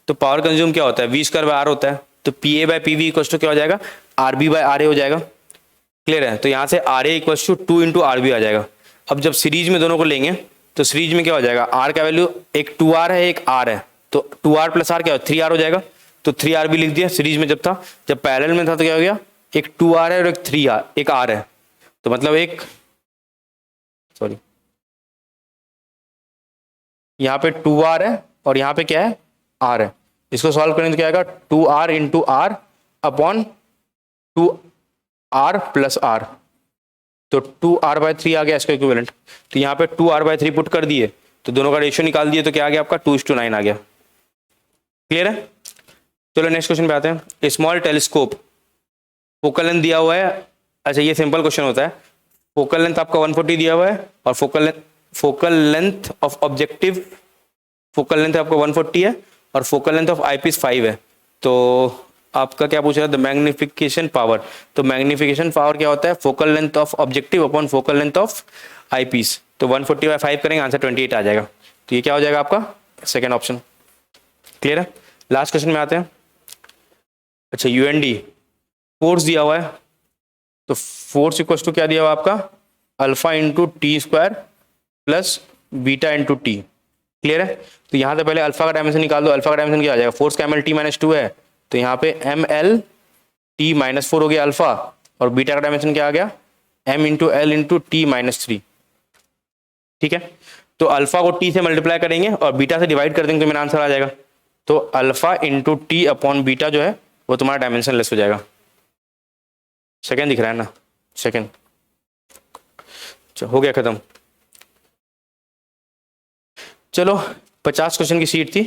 तो power consume क्या होता है, V square by R होता है, तो PA/PV equal to क्या हो जाएगा, RB/RA हो जाएगा, क्लियर है। तो यहाँ से RA equal to 2 into RB आ जाएगा। अब जब सीरीज में दोनों को लेंगे तो सीरीज में क्या हो जाएगा, R का वैल्यू एक 2R है एक R है, तो 2R प्लस R क्या हो, 3R हो जाएगा, तो 3R भी लिख दिया सीरीज में जब था। जब पैरेलल में था तो क्या हो गया, एक 2R है और एक 3R एक R है, तो मतलब एक, सॉरी, यहाँ पे 2R है और यहाँ पे क्या है, R है। इसको सॉल्व करेंगे तो क्या आएगा, 2R into R upon 2R plus R, तो 2R/3 आ गया इसका इक्विवेलेंट। तो यहाँ पे 2R/3 पुट कर दिए तो दोनों का रेशियो निकाल दिए तो क्या आ गया आपका 2:9 आ गया। क्लियर है? चलो नेक्स्ट क्वेश्चन पे आते हैं। स्मॉल टेलीस्कोप, फोकल लेंथ दिया हुआ है। अच्छा ये सिंपल क्वेश्चन होता है। फोकल लेंथ आपका 140 दिया हुआ है और focal length of objective, focal length आपका 140 है और फोकल लेंथ ऑफ आईपीस 5 है। तो आपका क्या पूछ रहा है? The magnification power. तो मैग्निफिकेशन पावर क्या होता है? Focal length of objective upon focal length of eyepiece. तो 140/5 करेंगे, आंसर 28 आ जाएगा। तो ये क्या हो जाएगा आपका? Second option. क्लियर है? लास्ट क्वेश्चन में आते हैं। अच्छा यूएनडी, फोर्स दिया हुआ है। तो फोर्स इक्वल टू क्या दिया हुआ आपका? Alpha into T square plus beta into T. Clear है? तो यहाँ से पहले अल्फा का डायमेंशन निकाल दो। अल्फा का डायमेंशन क्या आ जाएगा? फोर्स का ml t-2 है, तो यहाँ पे ml t-4 हो गया अल्फा, और बीटा का डायमेंशन क्या आ गया? m into L into t-3। ठीक है? तो अल्फा को t से मल्टीप्लाई करेंगे और बीटा से डिवाइड कर देंगे तो मेरा आंसर आ जाएगा। तो alpha into T upon beta जो है वो तुम्हारा डायमेंशन लेस हो जाएगा। सेकेंड दिख रहा है ना? सेकेंड। हो गया खत्म। चलो 50 क्वेश्चन की सीट थी।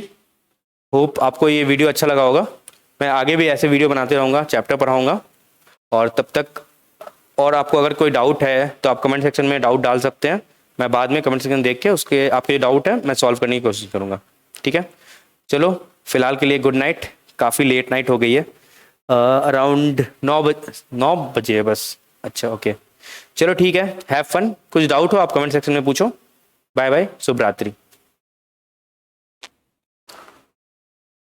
होप आपको ये वीडियो अच्छा लगा होगा। मैं आगे भी ऐसे वीडियो बनाते रहूँगा, चैप्टर पढ़ाऊँगा। और तब तक, और आपको अगर कोई डाउट है तो आप कमेंट सेक्शन में डाउट डाल सकते हैं। मैं बाद में कमेंट सेक्शन देख के उसके आपके डाउट है मैं सॉल्व करने की कोशिश करूँगा। ठीक है? चलो फिलहाल के लिए गुड नाइट। काफ़ी लेट नाइट हो गई है, अराउंड 9 बजे है बस। अच्छा ओके, चलो ठीक है। Have fun. कुछ डाउट हो आप कमेंट सेक्शन में पूछो। बाय बाय, शुभ रात्रि।